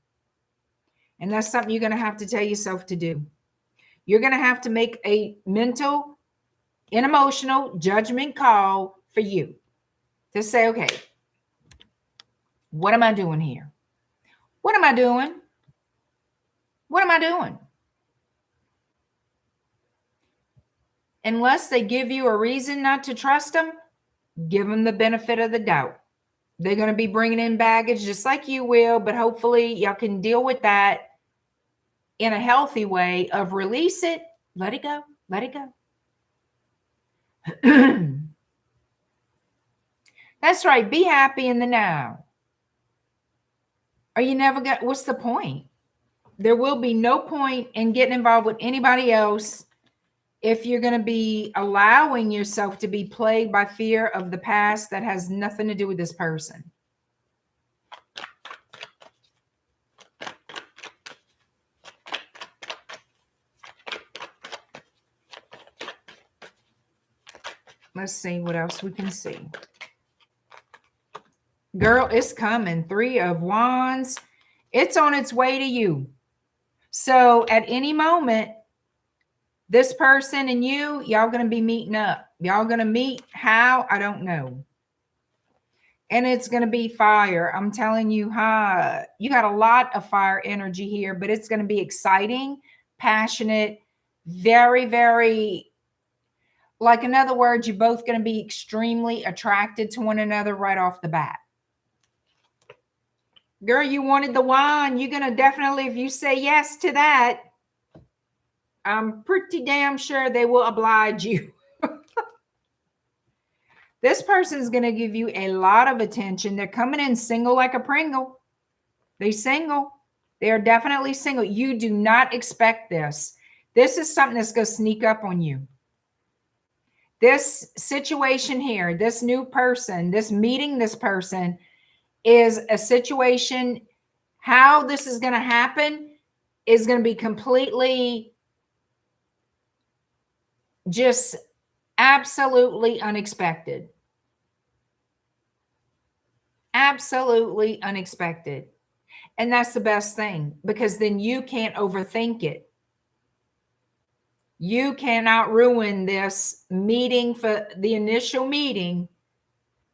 And that's something you're going to have to tell yourself to do. You're going to have to make a mental and emotional judgment call for you to say, okay, what am I doing here? What am I doing? What am I doing? Unless they give you a reason not to trust them, give them the benefit of the doubt. They're going to be bringing in baggage just like you will, but hopefully y'all can deal with that in a healthy way of release it, let it go, let it go. That's right. Be happy in the now. Or you never got, what's the point? There will be no point in getting involved with anybody else if you're going to be allowing yourself to be plagued by fear of the past that has nothing to do with this person. Let's see what else we can see. Girl, it's coming. 3 of Wands. It's on its way to you. So at any moment, this person and y'all going to be meeting up. Y'all going to meet how? I don't know. And it's going to be fire. I'm telling you, you got a lot of fire energy here, but it's going to be exciting, passionate, very, very, like in other words, you're both going to be extremely attracted to one another right off the bat. Girl, you wanted the wine. You're going to definitely, if you say yes to that, I'm pretty damn sure they will oblige you. This person's going to give you a lot of attention. They're coming in single like a Pringle. They single. They are definitely single. You do not expect this. This is something that's going to sneak up on you. This situation here, this new person, this meeting this person is a situation. How this is going to happen is going to be completely just absolutely unexpected. Absolutely unexpected. And that's the best thing, because then you can't overthink it. You cannot ruin this meeting for the initial meeting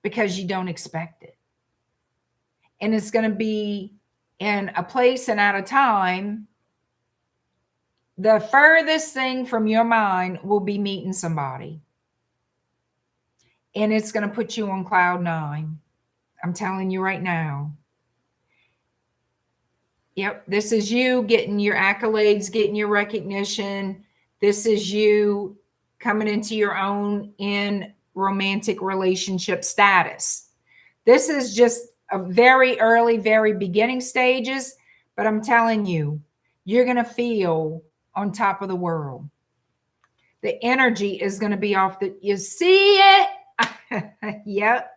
because you don't expect it. And it's going to be in a place and at a time. The furthest thing from your mind will be meeting somebody. And it's going to put you on cloud 9. I'm telling you right now. Yep, this is you getting your accolades, getting your recognition. This is you coming into your own in romantic relationship status. This is just a very early, very beginning stages, but I'm telling you, you're going to feel on top of the world. The energy is going to be off the, you see it? Yep.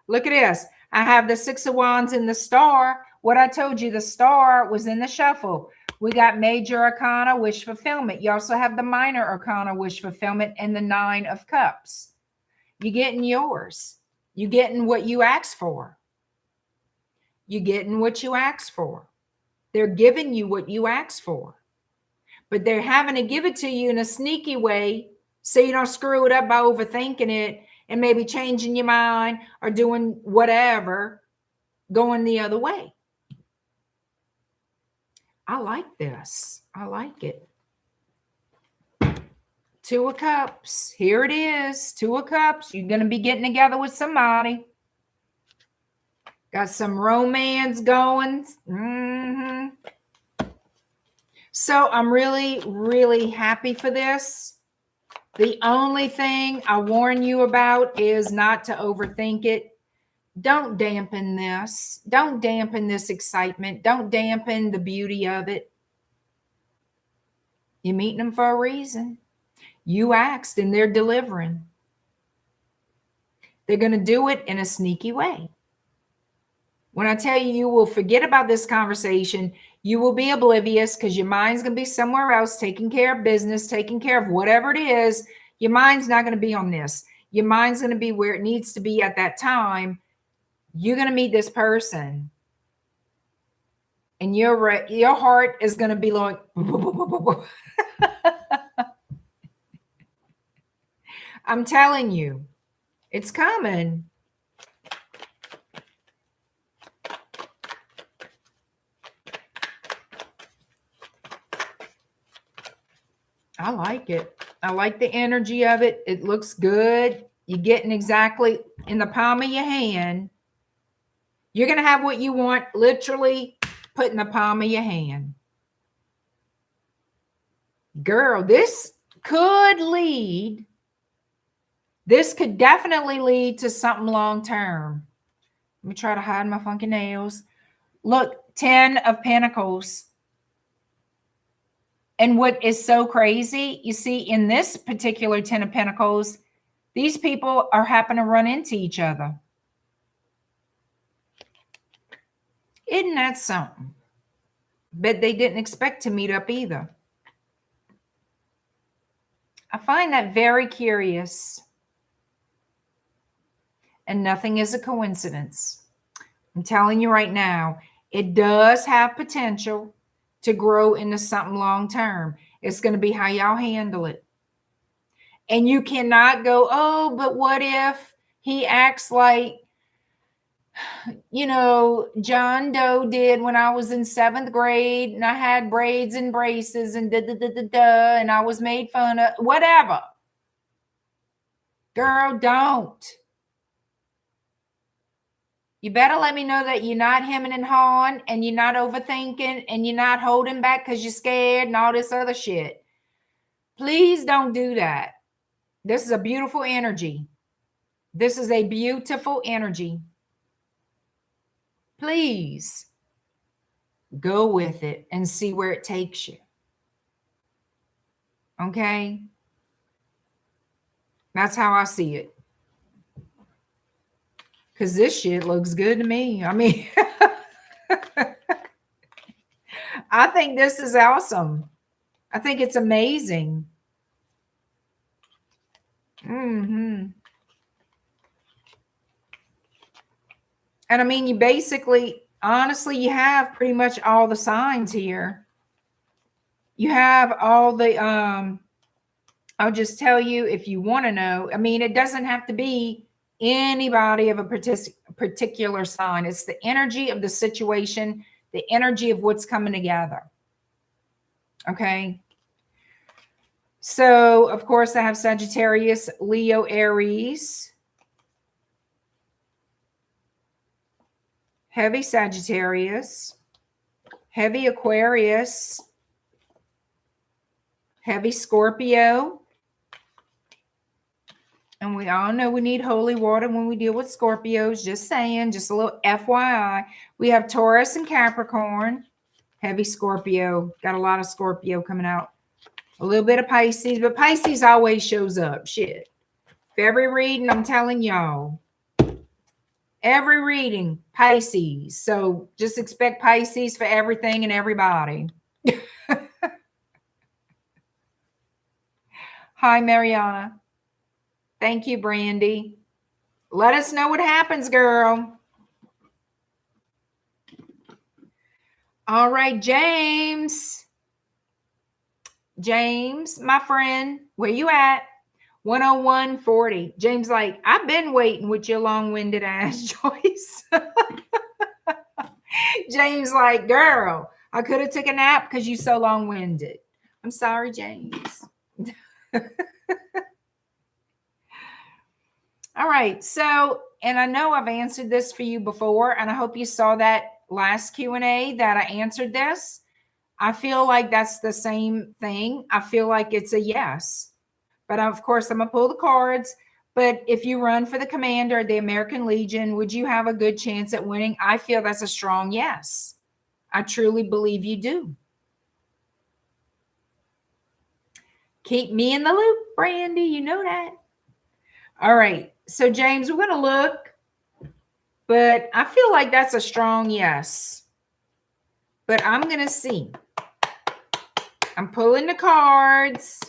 Look at this. I have the 6 of Wands in the star. What I told you, the star was in the shuffle. We got major arcana, wish fulfillment. You also have the minor arcana, wish fulfillment, and the 9 of cups. You're getting yours. You're getting what you asked for. You're getting what you asked for. They're giving you what you asked for. But they're having to give it to you in a sneaky way so you don't screw it up by overthinking it and maybe changing your mind or doing whatever, going the other way. I like this. I like it. 2 of Cups. Here it is. 2 of Cups. You're going to be getting together with somebody. Got some romance going. So I'm really, really happy for this. The only thing I warn you about is not to overthink it. Don't dampen this. Don't dampen this excitement. Don't dampen the beauty of it. You're meeting them for a reason. You asked and they're delivering. They're going to do it in a sneaky way. When I tell you, you will forget about this conversation, you will be oblivious because your mind's going to be somewhere else, taking care of business, taking care of whatever it is. Your mind's not going to be on this. Your mind's going to be where it needs to be at that time. You're going to meet this person. And your heart is going to be like, I'm telling you, it's coming. I like it. I like the energy of it. It looks good. You're getting exactly in the palm of your hand. You're going to have what you want literally put in the palm of your hand. Girl, this could definitely lead to something long term. Let me try to hide my funky nails. Look, 10 of Pentacles. And what is so crazy, you see, in this particular 10 of Pentacles, these people are happen to run into each other. Isn't that something? But they didn't expect to meet up either. I find that very curious. And nothing is a coincidence. I'm telling you right now, it does have potential to grow into something long term. It's going to be how y'all handle it. And you cannot go, oh, but what if he acts like, you know, John Doe did when I was in 7th grade and I had braids and braces and and I was made fun of, whatever. Girl, don't. You better let me know that you're not hemming and hawing and you're not overthinking and you're not holding back because you're scared and all this other shit. Please don't do that. This is a beautiful energy. This is a beautiful energy. Please go with it and see where it takes you. Okay? That's how I see it. Because this shit looks good to me. I mean, I think this is awesome. I think it's amazing. And I mean, you basically, honestly, you have pretty much all the signs here. You have all the, I'll just tell you if you want to know. I mean, it doesn't have to be anybody of a particular sign. It's the energy of the situation, the energy of what's coming together. Okay. So, of course, I have Sagittarius, Leo, Aries. Heavy Sagittarius. Heavy Aquarius. Heavy Scorpio. And we all know we need holy water when we deal with Scorpios. Just saying, just a little FYI. We have Taurus and Capricorn. Heavy Scorpio. Got a lot of Scorpio coming out. A little bit of Pisces, but Pisces always shows up. Shit. For every reading, I'm telling y'all. Every reading, Pisces. So just expect Pisces for everything and everybody. Hi, Mariana. Thank you, Brandy. Let us know what happens, girl. All right, James. James, my friend, where you at? 10140. James like, I've been waiting with your long-winded ass, Joyce. James like, girl, I could have took a nap because you so long-winded. I'm sorry, James. All right. So, and I know I've answered this for you before, and I hope you saw that last Q&A that I answered this. I feel like that's the same thing. I feel like it's a yes. But of course, I'm going to pull the cards. But if you run for the commander of the American Legion, would you have a good chance at winning? I feel that's a strong yes. I truly believe you do. Keep me in the loop, Brandy. You know that. All right. So, James, we're going to look. But I feel like that's a strong yes. But I'm going to see. I'm pulling the cards.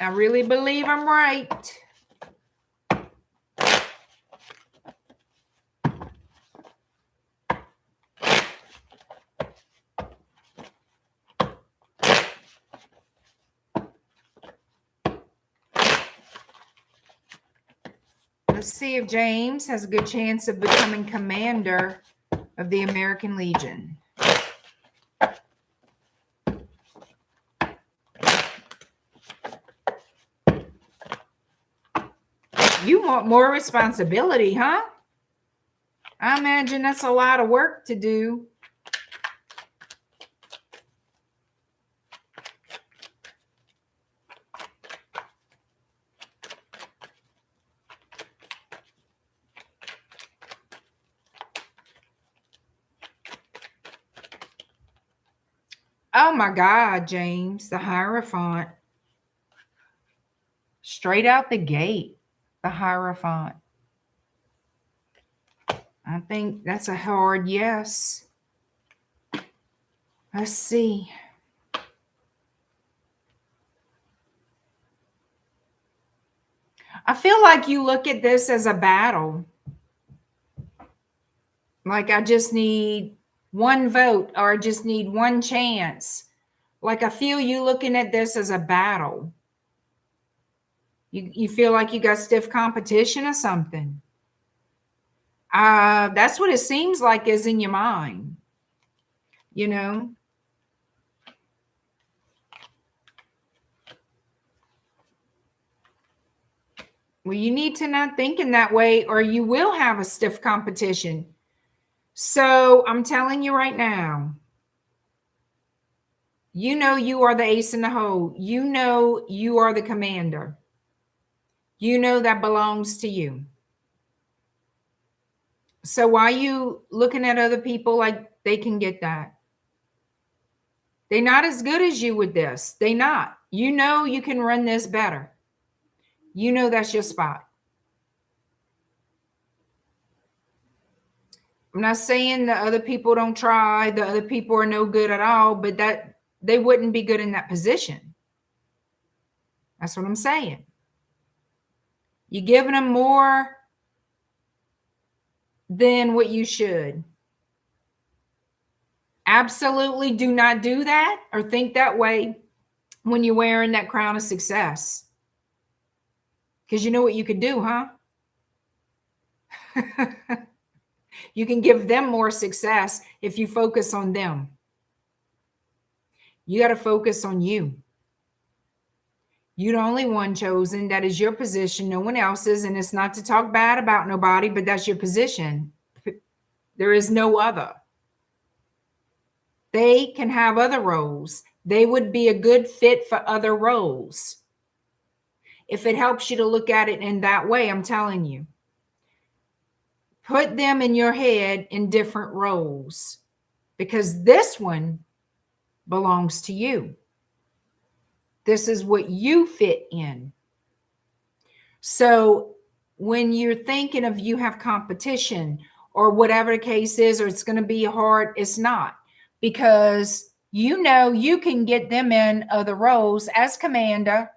I really believe I'm right. Let's see if James has a good chance of becoming commander of the American Legion. You want more responsibility, huh? I imagine that's a lot of work to do. Oh my God, James, the Hierophant. Straight out the gate, the Hierophant. I think that's a hard yes. Let's see. I feel like you look at this as a battle. Like I just need one vote or I just need one chance. Like I feel you looking at this as a battle. You feel like you got stiff competition or something. That's what it seems like is in your mind. You know? Well, you need to not think in that way or you will have a stiff competition. So I'm telling you right now, You know you are the ace in the hole. You know you are the commander. You know that belongs to you. So why are you looking at other people like they can get that? They're not as good as you with this. They not. You know you can run this better. You know that's your spot. I'm not saying the other people don't try, the other people are no good at all, but that they wouldn't be good in that position. That's what I'm saying. You're giving them more than what you should. Absolutely do not do that or think that way when you're wearing that crown of success. Because you know what you could do, huh? You can give them more success if you focus on them. You got to focus on you. You're the only one chosen. That is your position. No one else's. And it's not to talk bad about nobody, but that's your position. There is no other. They can have other roles. They would be a good fit for other roles. If it helps you to look at it in that way, I'm telling you. Put them in your head in different roles because this one belongs to you. This is what you fit in. So when you're thinking of you have competition or whatever the case is, or it's going to be hard, it's not, because you know you can get them in other roles as commander.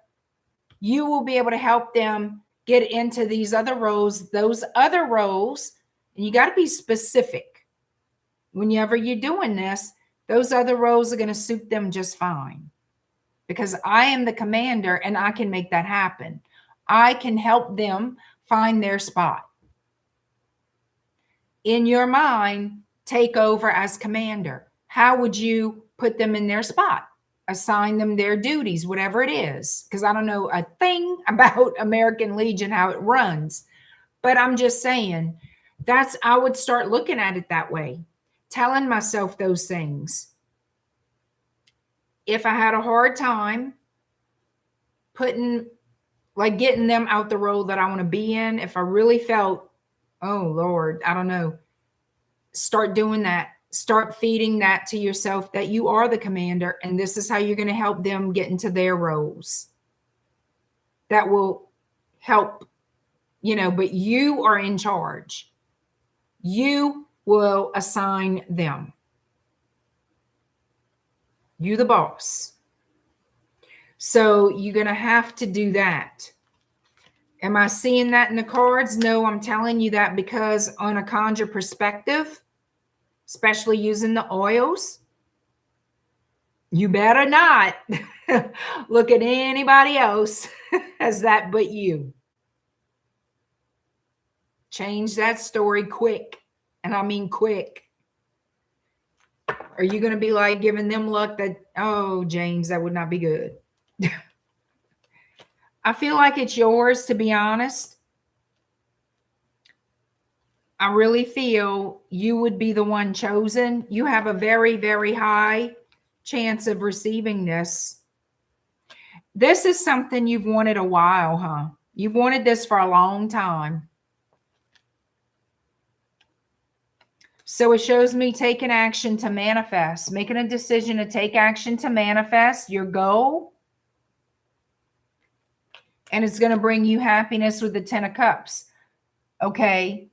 You will be able to help them get into these other roles, those other roles. And you got to be specific. Whenever you're doing this, those other roles are going to suit them just fine. Because I am the commander and I can make that happen. I can help them find their spot. In your mind, take over as commander. How would you put them in their spot? Assign them their duties, whatever it is. Because I don't know a thing about American Legion, how it runs. But I'm just saying, I would start looking at it that way. Telling myself those things. If I had a hard time getting them out the role that I want to be in, if I really felt, oh Lord, I don't know, start doing that. Start feeding that to yourself that you are the commander and this is how you're going to help them get into their roles. That will help, but you are in charge. You will assign them. You the boss. So you're going to have to do that. Am I seeing that in the cards? No, I'm telling you that because on a conjure perspective, especially using the oils, you better not look at anybody else as that but you. Change that story quick. And I mean quick. Are you going to be like giving them luck that, oh, James, that would not be good? I feel like it's yours, to be honest. I really feel you would be the one chosen. You have a very, very high chance of receiving this. This is something you've wanted a while, huh? You've wanted this for a long time. So it shows me taking action to manifest, making a decision to take action to manifest your goal. And it's going to bring you happiness with the 10 of Cups. Okay.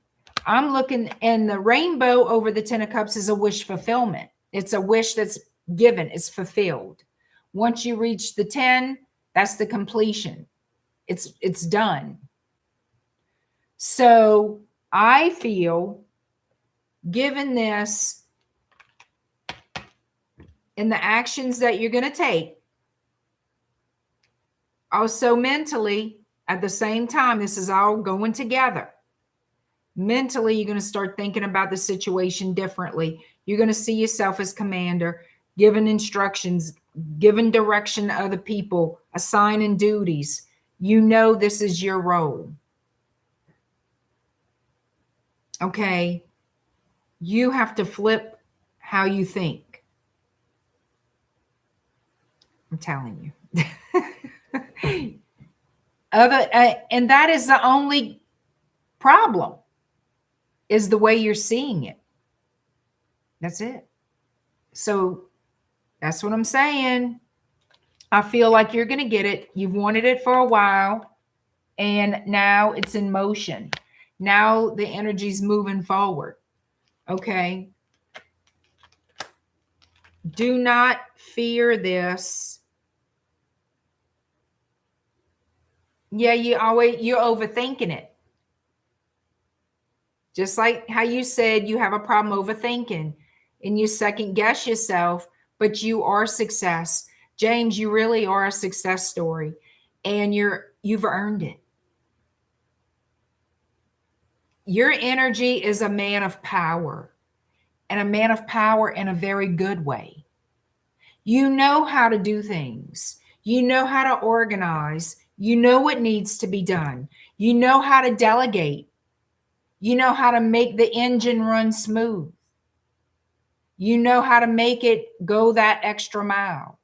I'm looking, and the rainbow over the 10 of Cups is a wish fulfillment. It's a wish that's given. It's fulfilled. Once you reach the 10, that's the completion. It's done. So I feel, given this and the actions that you're going to take, also mentally, at the same time, this is all going together. Mentally, you're going to start thinking about the situation differently. You're going to see yourself as commander, giving instructions, giving direction to other people, assigning duties. You know this is your role. Okay? You have to flip how you think. I'm telling you. And that is the only problem, is the way you're seeing it. That's it. So that's what I'm saying. I feel like you're going to get it. You've wanted it for a while, and now it's in motion. Now the energy's moving forward. Okay. Do not fear this. Yeah, you're overthinking it. Just like how you said you have a problem overthinking and you second guess yourself, but you are success. James, you really are a success story, and you've earned it. Your energy is a man of power, and a man of power in a very good way. You know how to do things. You know how to organize. You know what needs to be done. You know how to delegate. You know how to make the engine run smooth. You know how to make it go that extra mile.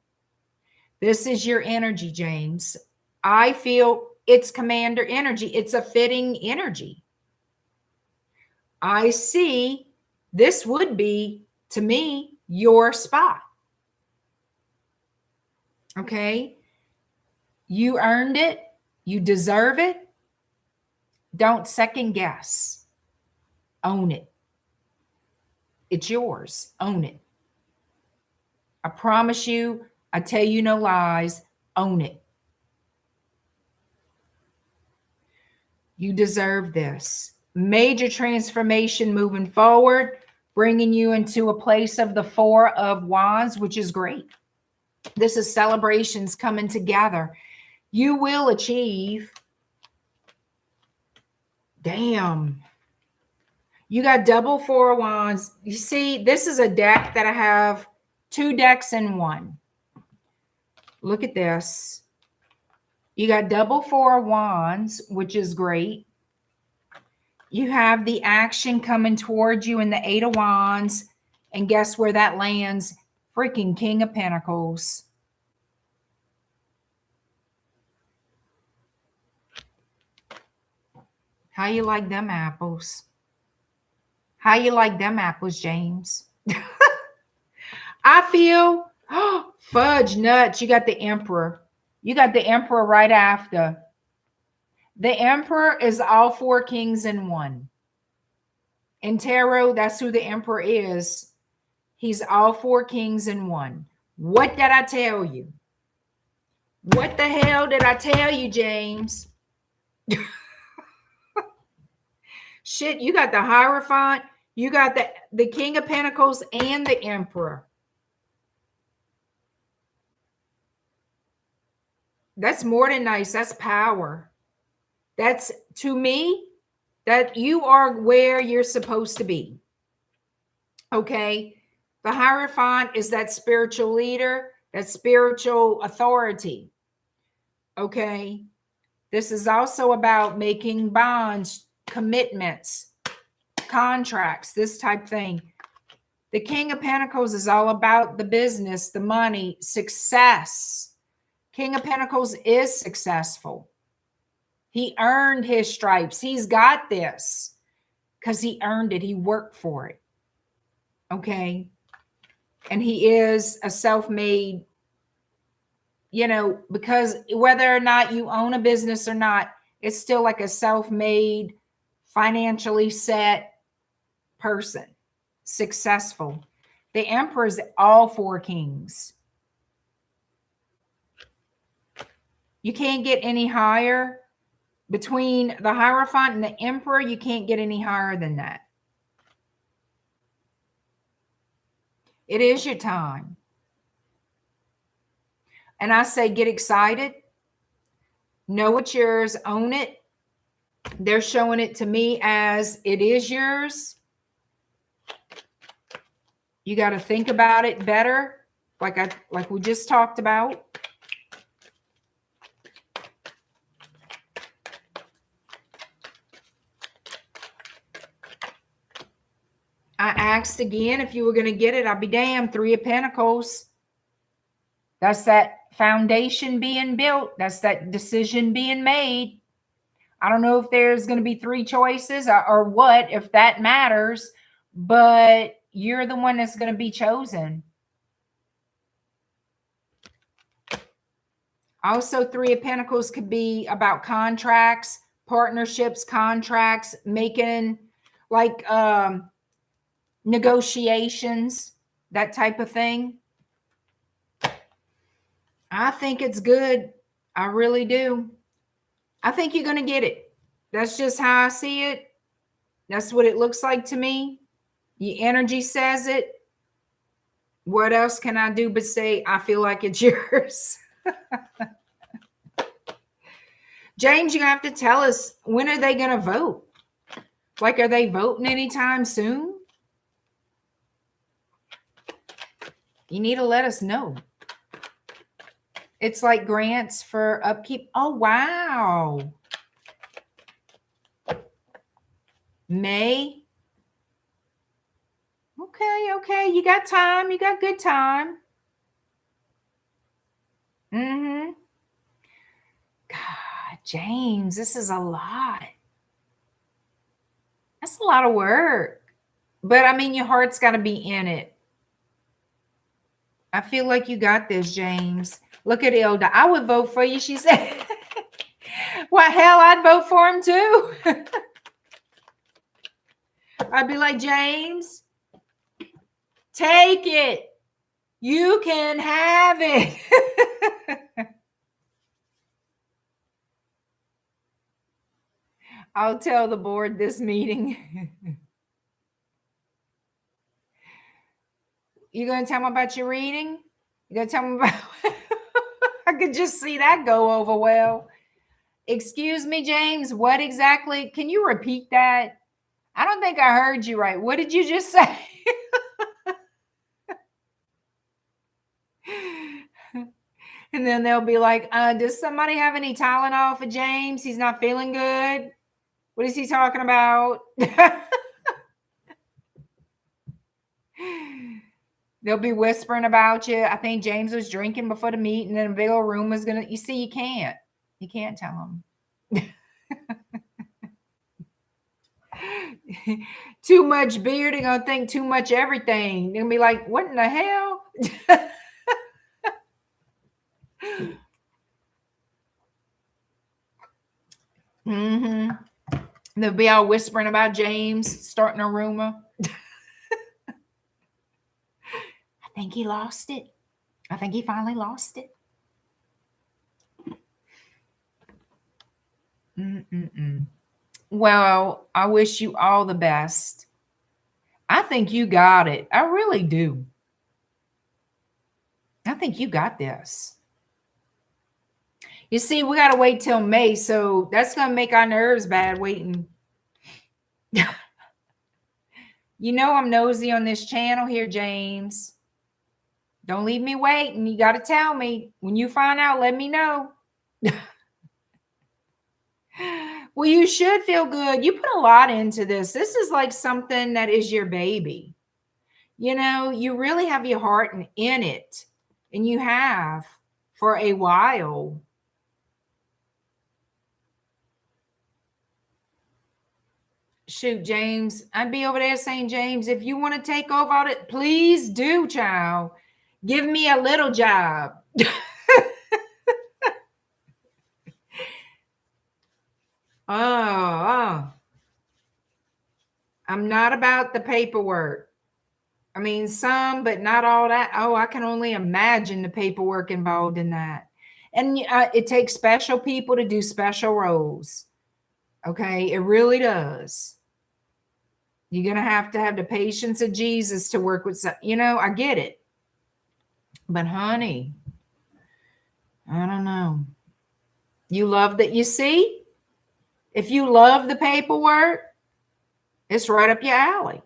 This is your energy, James. I feel it's commander energy. It's a fitting energy. I see this would be, to me, your spot. Okay? You earned it. You deserve it. Don't second guess. Own it. It's yours. Own it. I promise you, I tell you no lies. Own it. You deserve this. Major transformation moving forward, bringing you into a place of the Four of Wands, which is great. This is celebrations coming together. You will achieve. Damn. You got double Four of Wands. You see, this is a deck that I have 2 decks in one. Look at this. You got double Four of Wands, which is great. You have the action coming towards you in the 8 of Wands. And guess where that lands? Freaking King of Pentacles. How you like them apples? How you like them apples, James? I feel, fudge nuts. You got the Emperor. You got the Emperor right after. The Emperor is all 4 kings in one. In tarot, that's who the Emperor is. He's all 4 kings in one. What did I tell you? What the hell did I tell you, James? Shit, you got the Hierophant. You got the King of Pentacles and the Emperor. That's more than nice. That's power. That's, to me, that you are where you're supposed to be. Okay? The Hierophant is that spiritual leader, that spiritual authority. Okay? This is also about making bonds, commitments, contracts, this type thing. The King of Pentacles is all about the business, the money, success. King of Pentacles is successful. He earned his stripes. He's got this because he earned it. He worked for it. Okay. And he is a self-made, you know, because whether or not you own a business or not, it's still like a self-made, financially set person, successful. The Emperor is all 4 kings. You can't get any higher. Between the Hierophant and the Emperor, you can't get any higher than that. It is your time. And I say get excited. Know it's yours. Own it. They're showing it to me as it is yours. You got to think about it better, like we just talked about. I asked again if you were going to get it. I'll be damned. 3 of Pentacles. That's that foundation being built. That's that decision being made. I don't know if there's going to be 3 choices or what, if that matters, but you're the one that's going to be chosen. Also, 3 of Pentacles could be about contracts, partnerships, contracts, making like negotiations, that type of thing. I think it's good. I really do. I think you're going to get it. That's just how I see it. That's what it looks like to me. Your energy says it. What else can I do but say, I feel like it's yours? James, you have to tell us, when are they going to vote? Like, are they voting anytime soon? You need to let us know. It's like grants for upkeep. Oh, wow. May. Okay. You got time. You got good time. Mm-hmm. God, James, this is a lot. That's a lot of work. But I mean, your heart's got to be in it. I feel like you got this, James. Look at ILDA. I would vote for you, she said. Well, hell, I'd vote for him too. I'd be like, James, take it. You can have it. I'll tell the board this meeting. You going to tell me about your reading? You going to tell me about... I could just see that go over well. Excuse me, James, what exactly? Can you repeat that? I don't think I heard you right. What did you just say? And then they'll be like, does somebody have any Tylenol for James? He's not feeling good. What is he talking about? They'll be whispering about you. I think James was drinking before the meeting, and then a big old room was going to, you see, you can't tell them. Too much beer, they're going to think too much everything. They're going to be like, what in the hell? Mm-hmm. They'll be all whispering about James, starting a rumor. I think he lost it. I think he finally lost it. Well, I wish you all the best. I think you got it. I really do. I think you got this. You see, we got to wait till May, so that's going to make our nerves bad waiting. You know I'm nosy on this channel here, James. Don't leave me waiting. You got to tell me. When you find out, let me know. Well, you should feel good. You put a lot into this. This is like something that is your baby. You know, you really have your heart in it. And you have for a while. Shoot, James. I'd be over there saying, James, if you want to take over all it, please do, child. Give me a little job. Oh, I'm not about the paperwork. I mean, some, but not all that. Oh, I can only imagine the paperwork involved in that. And it takes special people to do special roles. Okay, it really does. You're going to have the patience of Jesus to work with, you know, I get it. But honey, I don't know. You love that. You see, if you love the paperwork, it's right up your alley.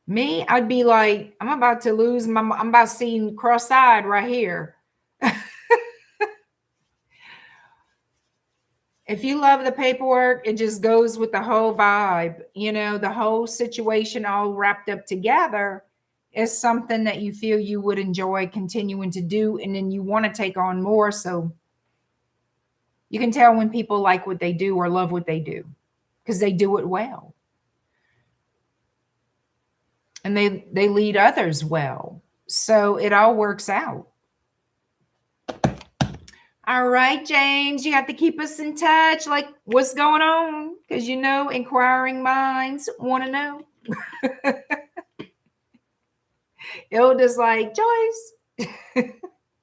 Me, I'd be like, I'm about to lose I'm about to see cross-eyed right here. If you love the paperwork, it just goes with the whole vibe, you know, the whole situation all wrapped up together. is something that you feel you would enjoy continuing to do, and then you want to take on more. So you can tell when people like what they do or love what they do because they do it well. And they lead others well. So it all works out. All right, James, you have to keep us in touch. Like, what's going on? Because, you know, inquiring minds want to know. Ilda's like, Joyce,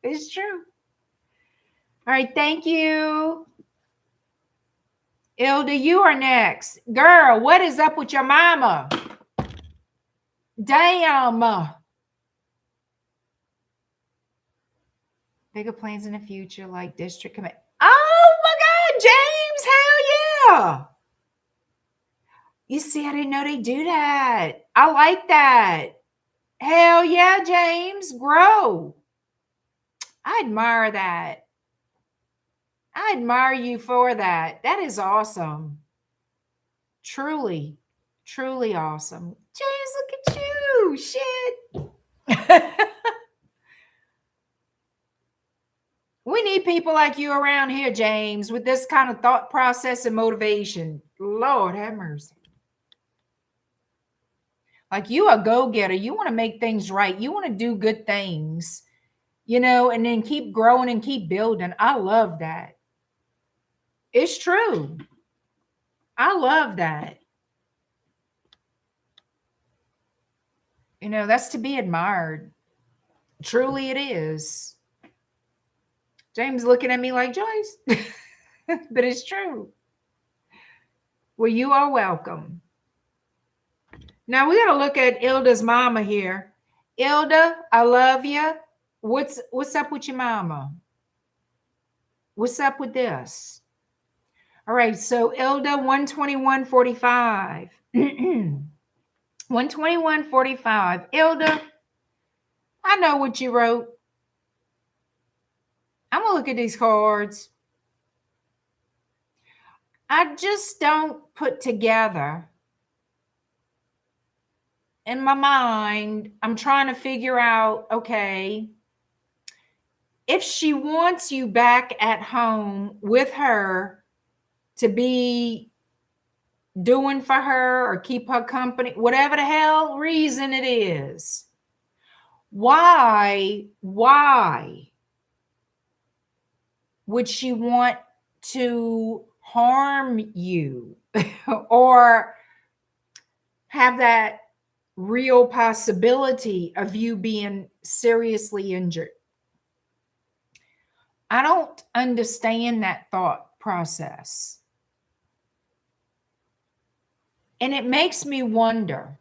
it's true. All right, thank you. Ilda, you are next. Girl, what is up with your mama? Damn. Bigger plans in the future, like district commit. Oh my God, James, hell yeah. You see, I didn't know they do that. I like that. Hell yeah, James, grow. I admire that. I admire you for that. That is awesome. Truly, truly awesome. James, look at you. Shit. We need people like you around here, James, with this kind of thought process and motivation. Lord have mercy. Like, you a go-getter. You want to make things right. You want to do good things, you know, and then keep growing and keep building. I love that. It's true. I love that. You know, that's to be admired. Truly it is. James looking at me like, Joyce. But it's true. Well, you are welcome. Now we got to look at Ilda's mama here. Ilda, I love you. What's up with your mama? What's up with this? All right, so Ilda, 121.45. 121.45. Ilda, I know what you wrote. I'm going to look at these cards. I just don't put together in my mind. I'm trying to figure out, okay, if she wants you back at home with her to be doing for her or keep her company, whatever the hell reason it is, why would she want to harm you or have that real possibility of you being seriously injured? I don't understand that thought process. And it makes me wonder.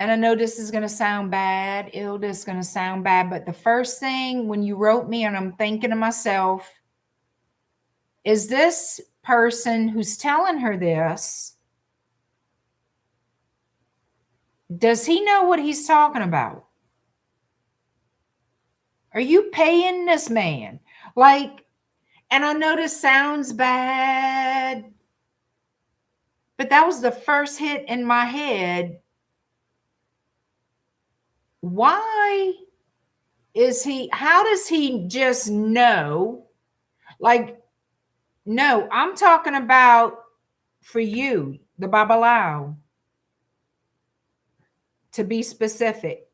And I know this is going to sound bad. Ilda, is going to sound bad. But the first thing when you wrote me, and I'm thinking to myself, is this person who's telling her this, does he know what he's talking about? Are you paying this man? Like, and I know this sounds bad, but that was the first hit in my head. Why is he, how does he just know? Like, no, I'm talking about for you, the Babalao, to be specific.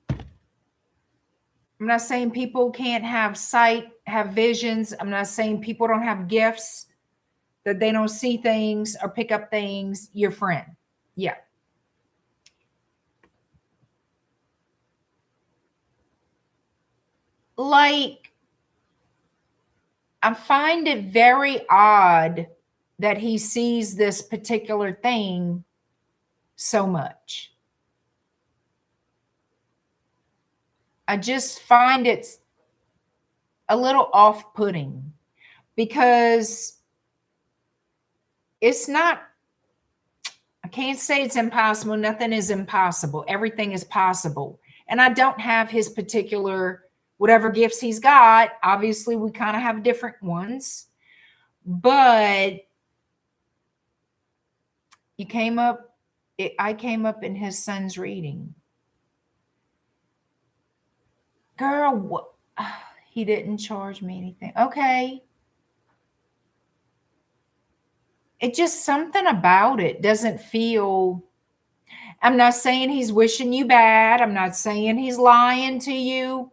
I'm not saying people can't have sight, have visions. I'm not saying people don't have gifts, that they don't see things or pick up things. Your friend. Yeah. Like, I find it very odd that he sees this particular thing so much. I just find it a little off-putting because it's not, I can't say it's impossible. Nothing is impossible. Everything is possible. And I don't have his particular, whatever gifts he's got. Obviously, we kind of have different ones. But you came up I came up in his son's reading. Girl, what? He didn't charge me anything. Okay. It just something about it doesn't feel. I'm not saying he's wishing you bad. I'm not saying he's lying to you.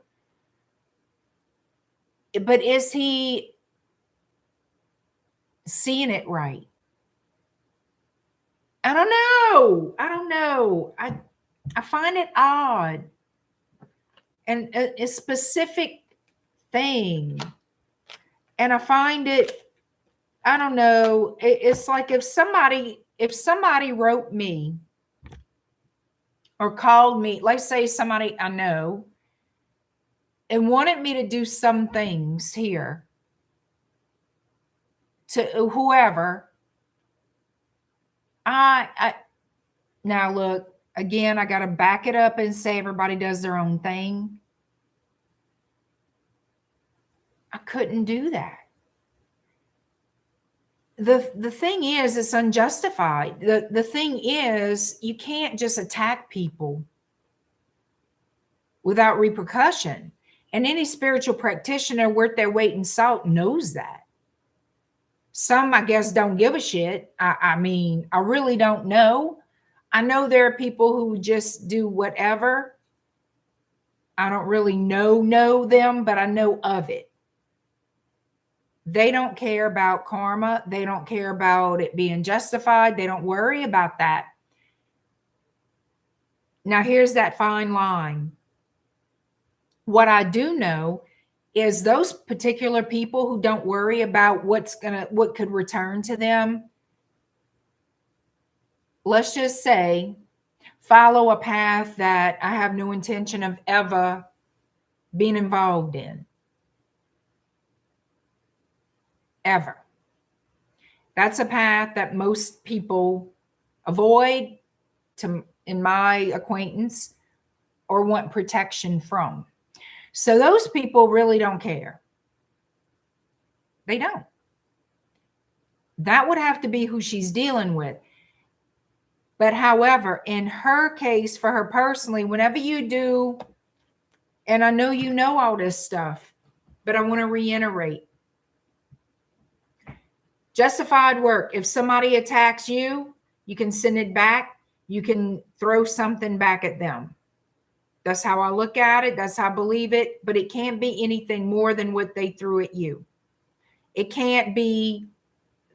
But is he seeing it right? I don't know. I don't know. I find it odd. And a specific thing. And I find it, I don't know. It's like if somebody wrote me or called me, let's say somebody I know, and wanted me to do some things here to whoever, I now look, again, I got to back it up and say everybody does their own thing. I couldn't do that. The thing is, it's unjustified. The thing is, you can't just attack people without repercussion. And any spiritual practitioner worth their weight in salt knows that. Some, I guess, don't give a shit. I mean, I really don't know. I know there are people who just do whatever. I don't really know them, but I know of it. They don't care about karma. They don't care about it being justified. They don't worry about that. Now, here's that fine line. What I do know is those particular people who don't worry about what could return to them, let's just say, follow a path that I have no intention of ever being involved in. Ever. That's a path that most people avoid, in my acquaintance, or want protection from. So those people really don't care. They don't. That would have to be who she's dealing with. But however, in her case, for her personally, whenever you do, and I know you know all this stuff, but I want to reiterate, justified work. If somebody attacks you, you can send it back. You can throw something back at them. That's how I look at it. That's how I believe it. But it can't be anything more than what they threw at you. It can't be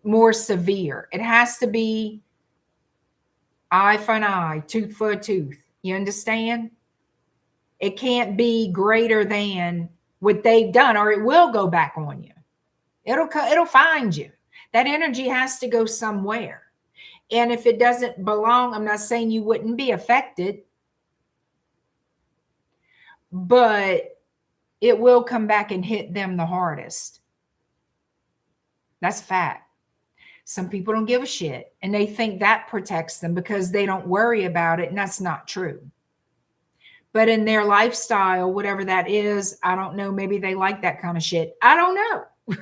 more severe. It has to be eye for an eye, tooth for a tooth. You understand? It can't be greater than what they've done, or it will go back on you. It'll find you. That energy has to go somewhere. And if it doesn't belong, I'm not saying you wouldn't be affected, but it will come back and hit them the hardest. That's fact. Some people don't give a shit, and they think that protects them because they don't worry about it, and that's not true. But in their lifestyle, whatever that is, I don't know, maybe they like that kind of shit. I don't know.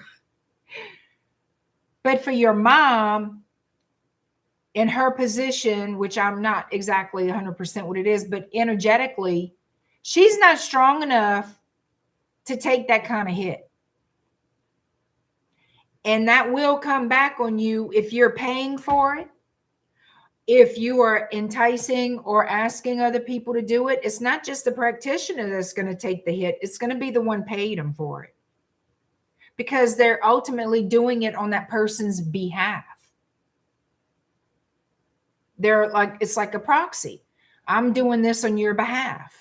But for your mom, in her position, which I'm not exactly 100% what it is, but energetically, she's not strong enough to take that kind of hit. And that will come back on you if you're paying for it. If you are enticing or asking other people to do it, it's not just the practitioner that's going to take the hit. It's going to be the one paid them for it, because they're ultimately doing it on that person's behalf. They're like, it's like a proxy. I'm doing this on your behalf.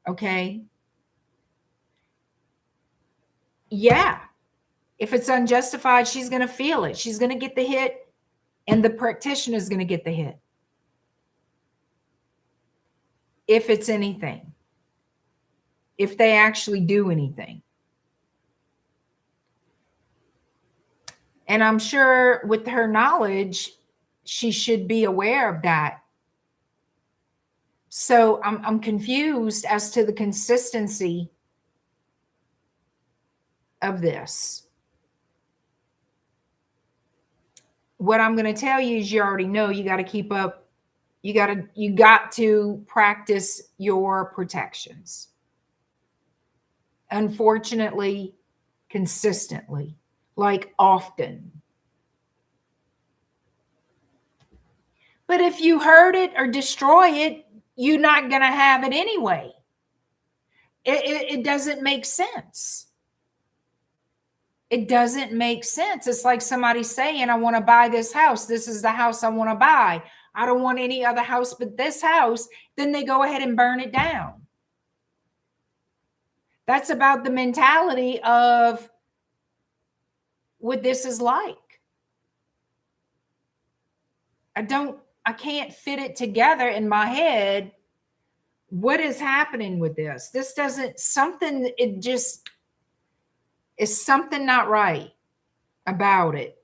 Okay. Yeah. If it's unjustified, she's going to feel it. She's going to get the hit, and the practitioner is going to get the hit. If it's anything. If they actually do anything. And I'm sure with her knowledge, she should be aware of that. So I'm confused as to the consistency of this. What I'm going to tell you is, you already know, you got to keep up You got to practice your protections. Unfortunately, consistently, like often. But if you hurt it or destroy it, you're not going to have it anyway. It doesn't make sense. It doesn't make sense. It's like somebody saying, I want to buy this house. This is the house I want to buy. I don't want any other house but this house. Then they go ahead and burn it down. That's about the mentality of what this is like. I can't fit it together in my head. What is happening with this? This doesn't, something, it just is something not right about it.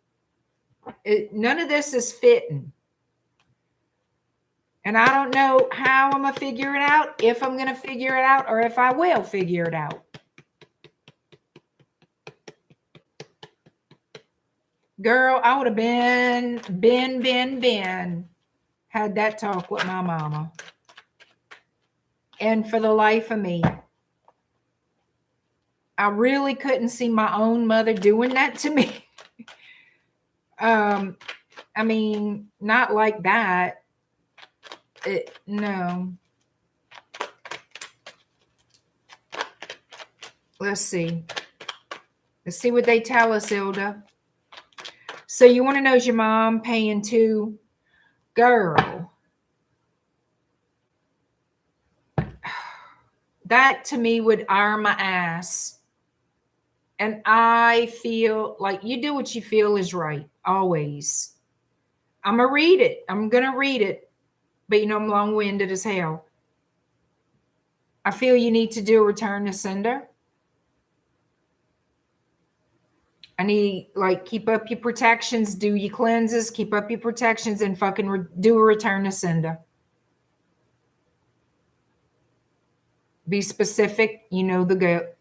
None of this is fitting. And I don't know how I'm going to figure it out, if I'm going to figure it out, or if I will figure it out. Girl, I would have been had that talk with my mama. And for the life of me, I really couldn't see my own mother doing that to me. I mean, not like that. No. Let's see. Let's see what they tell us, ILDA. So you want to know, is your mom paying too? Girl. That to me would iron my ass. And I feel like you do what you feel is right. Always. I'm going to read it. I'm going to read it. But you know, I'm long-winded as hell. I feel you need to do a return to sender. I need, like, keep up your protections, do your cleanses, keep up your protections, and fucking do a return to sender. Be specific. You know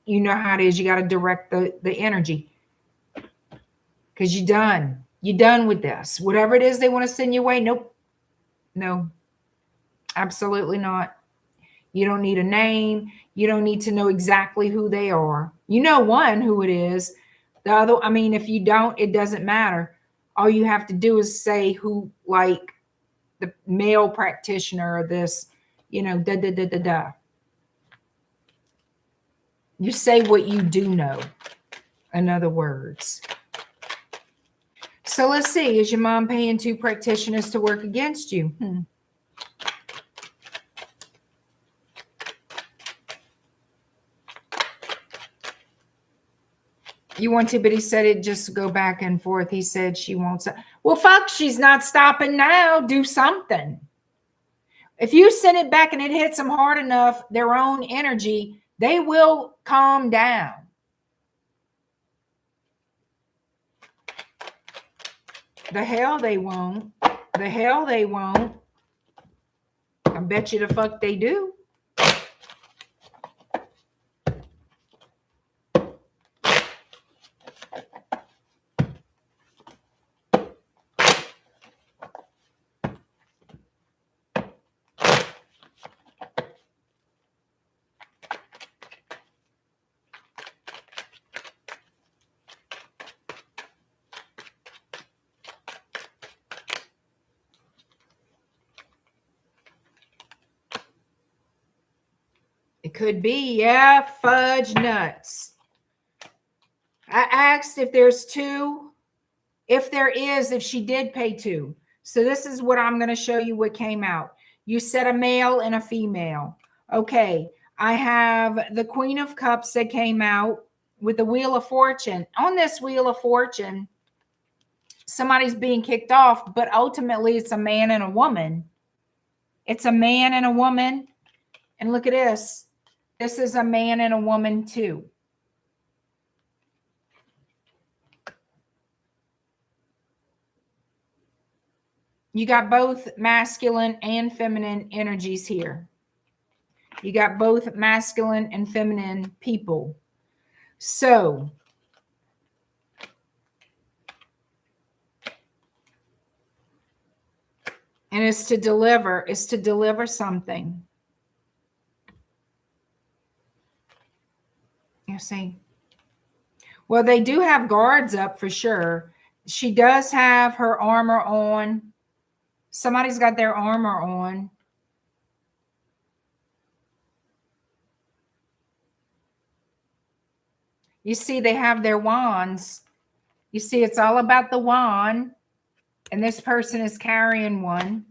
you know how it is. You got to direct the energy. Because you're done. You're done with this. Whatever it is they want to send your way, nope. No. Absolutely not. You don't need a name. You don't need to know exactly who they are. You know one, who it is. The other, I mean, if you don't, it doesn't matter. All you have to do is say who, like the male practitioner or this, you know, da, da, da, da, da. You say what you do know, in other words. So let's see. Is your mom paying 2 practitioners to work against you? You want to, but he said it just go back and forth. He said she won't. Well, fuck, she's not stopping now. Do something. If you send it back and it hits them hard enough, their own energy, they will calm down. The hell they won't. The hell they won't. I bet you the fuck they do. It could be, yeah, fudge nuts. I asked if there's 2. If there is, if she did pay 2. So this is what I'm going to show you what came out. You said a male and a female. Okay, I have the Queen of Cups that came out with the Wheel of Fortune. On this Wheel of Fortune, somebody's being kicked off, but ultimately it's a man and a woman. It's a man and a woman. And look at this. This is a man and a woman too. You got both masculine and feminine energies here. You got both masculine and feminine people. So And it's to deliver. It's to deliver something. You see. Well, they do have guards up for sure. She does have her armor on. Somebody's got their armor on. You see, they have their wands. You see, it's all about the wand. And this person is carrying one.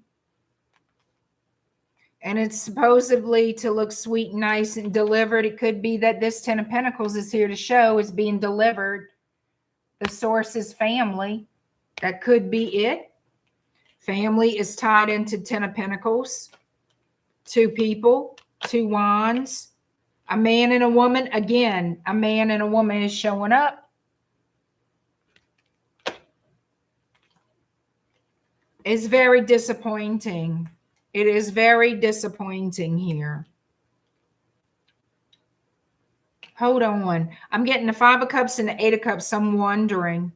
And it's supposedly to look sweet, nice, and delivered. It could be that this 10 of Pentacles is here to show is being delivered. The source is family. That could be it. Family is tied into 10 of Pentacles. 2 people, 2 wands. A man and a woman. Again, a man and a woman is showing up. It's very disappointing. It is very disappointing here. Hold on. I'm getting the 5 of Cups and the 8 of Cups. I'm wondering.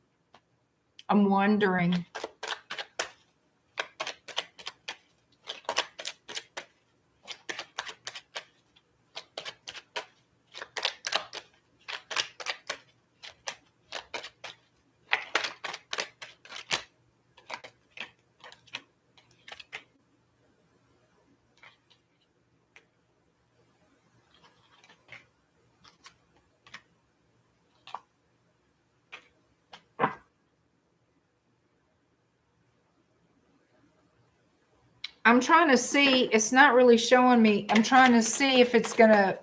I'm trying to see. It's not really showing me. I'm trying to see if it's going to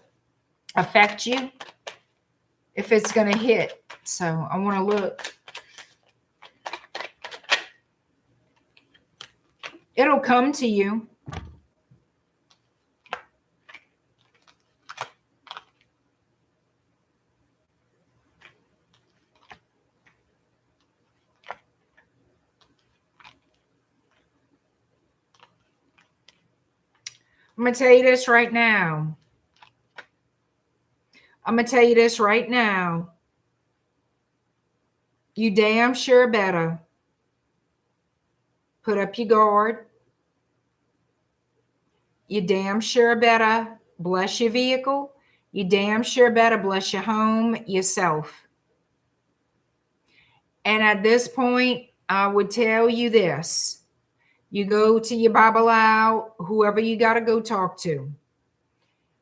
affect you. If it's going to hit. So I want to look. It'll come to you. I'm going to tell you this right now. You damn sure better put up your guard. You damn sure better bless your vehicle. You damn sure better bless your home, yourself. And at this point, I would tell you this. You go to your Babalawo, whoever you got to go talk to,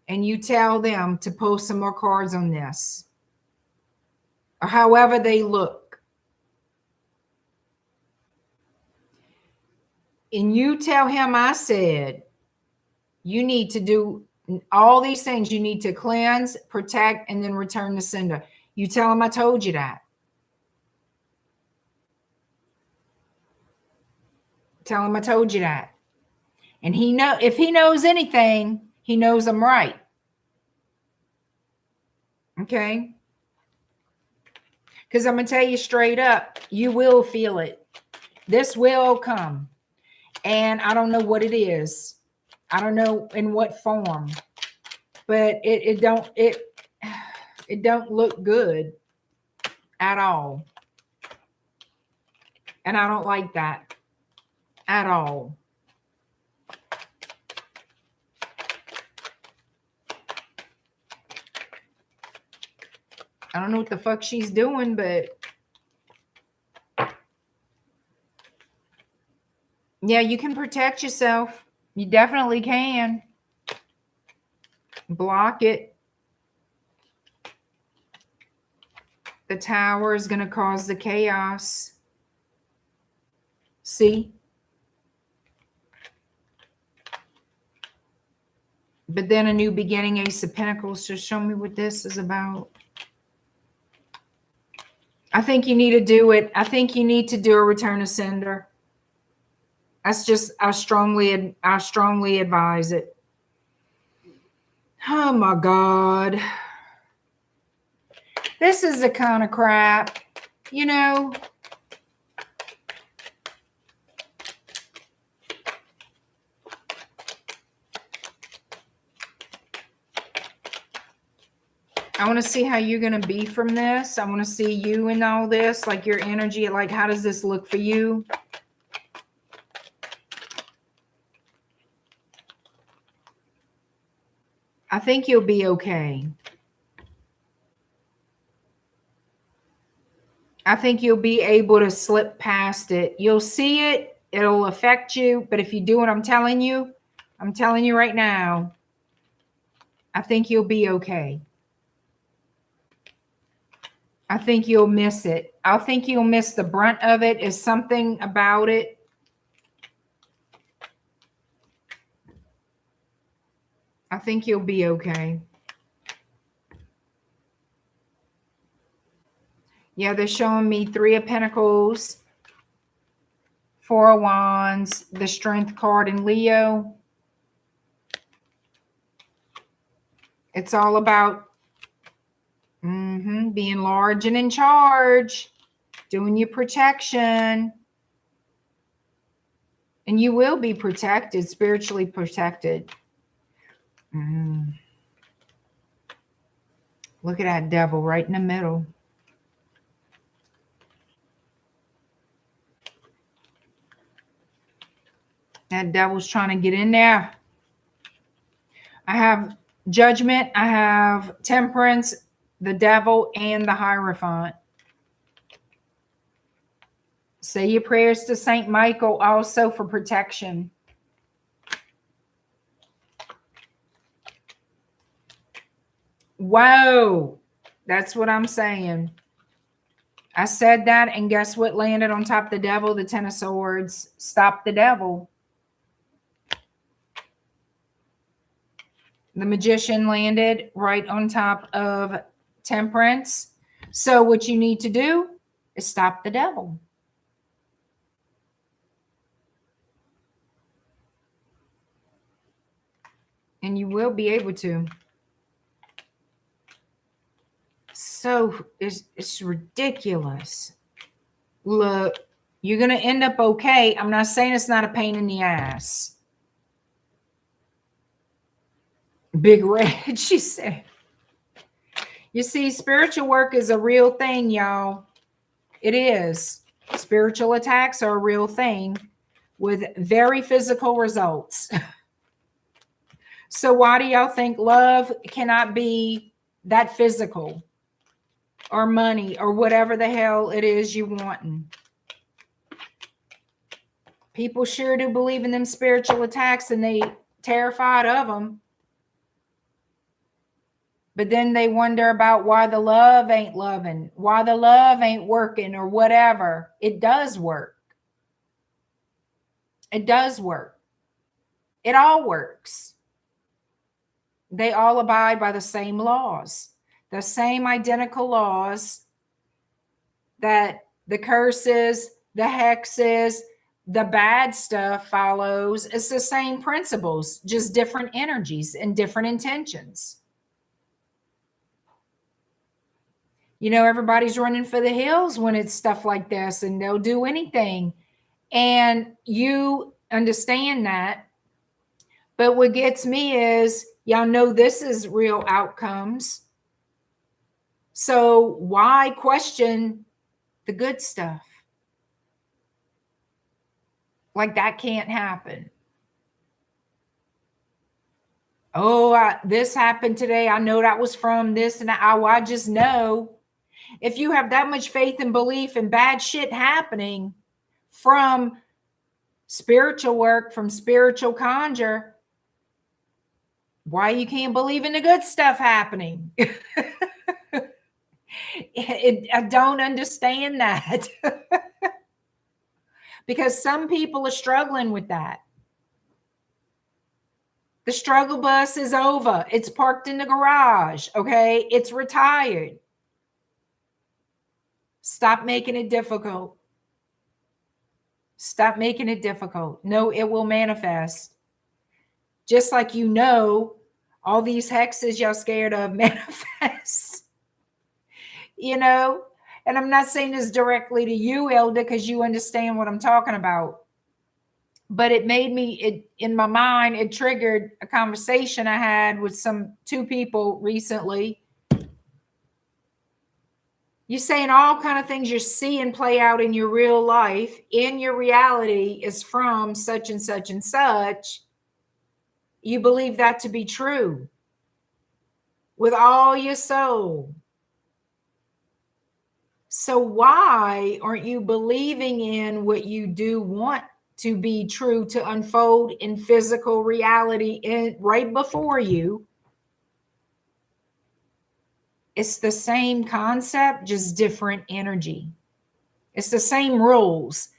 and you tell them to post some more cards on this, or however they look. And you tell him I said, you need to do all these things. You need to cleanse, protect, and then return to sender. You tell him I told you that. Tell him I told you that. And if he knows anything, he knows I'm right. Okay? Because I'm going to tell you straight up, you will feel it. This will come. And I don't know what it is. I don't know in what form. But it don't look good at all. And I don't like that at all. I don't know what the fuck she's doing, but yeah, you can protect yourself. You definitely can. Block it. The Tower is going to cause the chaos. See? But then a new beginning, Ace of Pentacles. Just show me what this is about. I think you need to do it. I think you need to do a return to sender. That's just, I strongly advise it. Oh my God. This is the kind of crap, you know. I want to see how you're going to be from this. I want to see you in all this, like your energy. Like, how does this look for you? I think you'll be okay. I think you'll be able to slip past it. You'll see it. It'll affect you. But if you do what I'm telling you right now, I think you'll be okay. I think you'll miss it. I think you'll miss the brunt of it. Is something about it. I think you'll be okay. Yeah, they're showing me 3 of Pentacles, 4 of Wands, the Strength card in Leo. It's all about being large and in charge, doing your protection. And you will be protected, spiritually protected. Look at that devil right in the middle. That devil's trying to get in there. I have Judgment. I have Temperance, the devil, and the Hierophant. Say your prayers to Saint Michael also for protection. Whoa. That's what I'm saying. I said that, and guess what landed on top of the devil? The 10 of Swords. Stop the devil. The Magician landed right on top of Temperance. So what you need to do is stop the devil. And you will be able to. So it's ridiculous. Look, you're going to end up okay. I'm not saying it's not a pain in the ass. Big Red, she said. You see, spiritual work is a real thing, y'all. It is. Spiritual attacks are a real thing with very physical results. So why do y'all think love cannot be that physical? Or money, or whatever the hell it is you wanting? People sure do believe in them spiritual attacks, and they terrified of them. But then they wonder about why the love ain't loving, why the love ain't working, or whatever. It does work. It does work. It all works. They all abide by the same laws, the same identical laws that the curses, the hexes, the bad stuff follows. It's the same principles, just different energies and different intentions. You know, everybody's running for the hills when it's stuff like this, and they'll do anything. And you understand that. But what gets me is, y'all know this is real outcomes. So why question the good stuff? Like that can't happen. Oh, this happened today. I know that was from this and that. I just know. If you have that much faith and belief in bad shit happening from spiritual work, from spiritual conjure, why you can't believe in the good stuff happening? I don't understand that. Because some people are struggling with that. The struggle bus is over. It's parked in the garage. Okay. It's retired. Stop making it difficult. Stop making it difficult. No, it will manifest. Just like, you know, all these hexes y'all scared of manifest. You know, and I'm not saying this directly to you, ILDA, because you understand what I'm talking about. But it made me, in my mind, it triggered a conversation I had with two people recently. You're saying all kind of things you're seeing play out in your real life, in your reality, is from such and such and such. You believe that to be true. with all your soul. So why aren't you believing in what you do want to be true, to unfold in physical reality right before you? It's the same concept, just different energy. It's the same rules,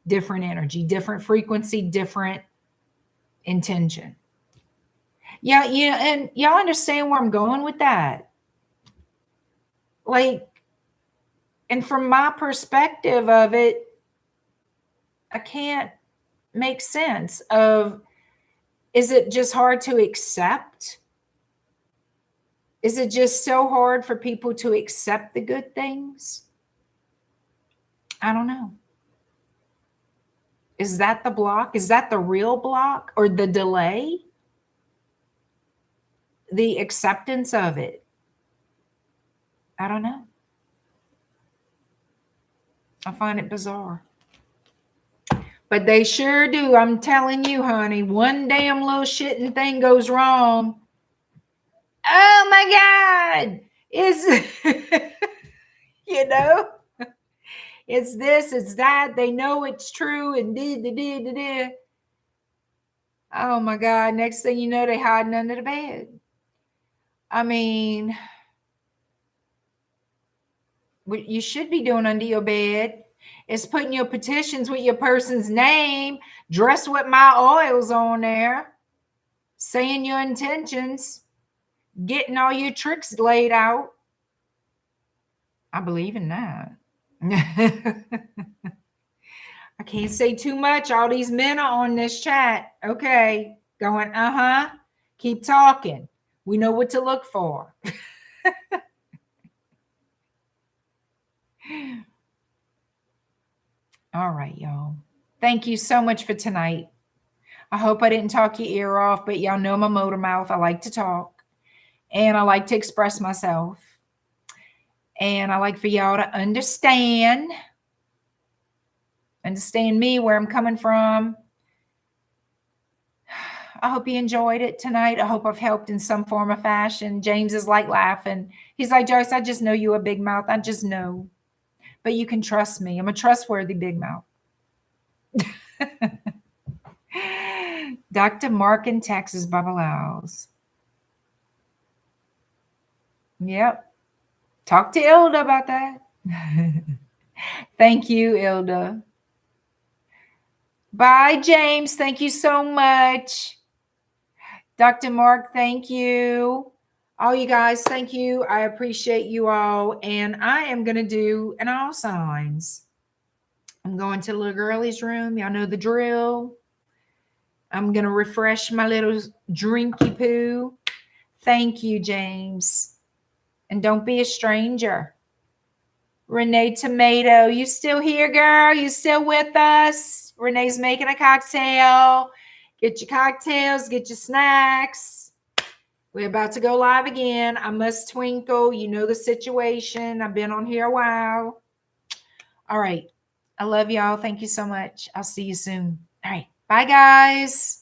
different energy, different frequency, different intention. Yeah, and y'all understand where I'm going with that? Like, and from my perspective of it, I can't make sense of, is it just hard to accept? Is it just so hard for people to accept the good things? I don't know. Is that the block? Is that the real block, or the delay? The acceptance of it? I don't know. I find it bizarre. But they sure do. I'm telling you, honey, one damn little shitting thing goes wrong. Oh my God. You know, it's this, it's that. They know it's true and did. Oh my God. Next thing you know, they hiding under the bed. I mean, what you should be doing under your bed is putting your petitions with your person's name, dressed with my oils on there, saying your intentions, getting all your tricks laid out. I believe in that. I can't say too much. All these men are on this chat. Okay. Going, keep talking. We know what to look for. All right, y'all. Thank you so much for tonight. I hope I didn't talk your ear off, but y'all know my motor mouth. I like to talk and I like to express myself. And I like for y'all to understand me, where I'm coming from. I hope you enjoyed it tonight. I hope I've helped in some form or fashion. James is like laughing. He's like, Joyce, I just know you a big mouth. I just know. But you can trust me. I'm a trustworthy big mouth. Dr. Mark in Texas, Baba Laos. Yep. Talk to ILDA about that. Thank you, ILDA. Bye, James. Thank you so much. Dr. Mark, thank you. All you guys, thank you. I appreciate you all. And I am going to do an all signs. I'm going to little girlie's room. Y'all know the drill. I'm going to refresh my little drinky poo. Thank you, James. And don't be a stranger. Renee Tomato, you still here, girl? You still with us? Renee's making a cocktail. Get your cocktails, get your snacks. We're about to go live again. I must twinkle. You know the situation. I've been on here a while. All right. I love y'all. Thank you so much. I'll see you soon. All right. Bye, guys.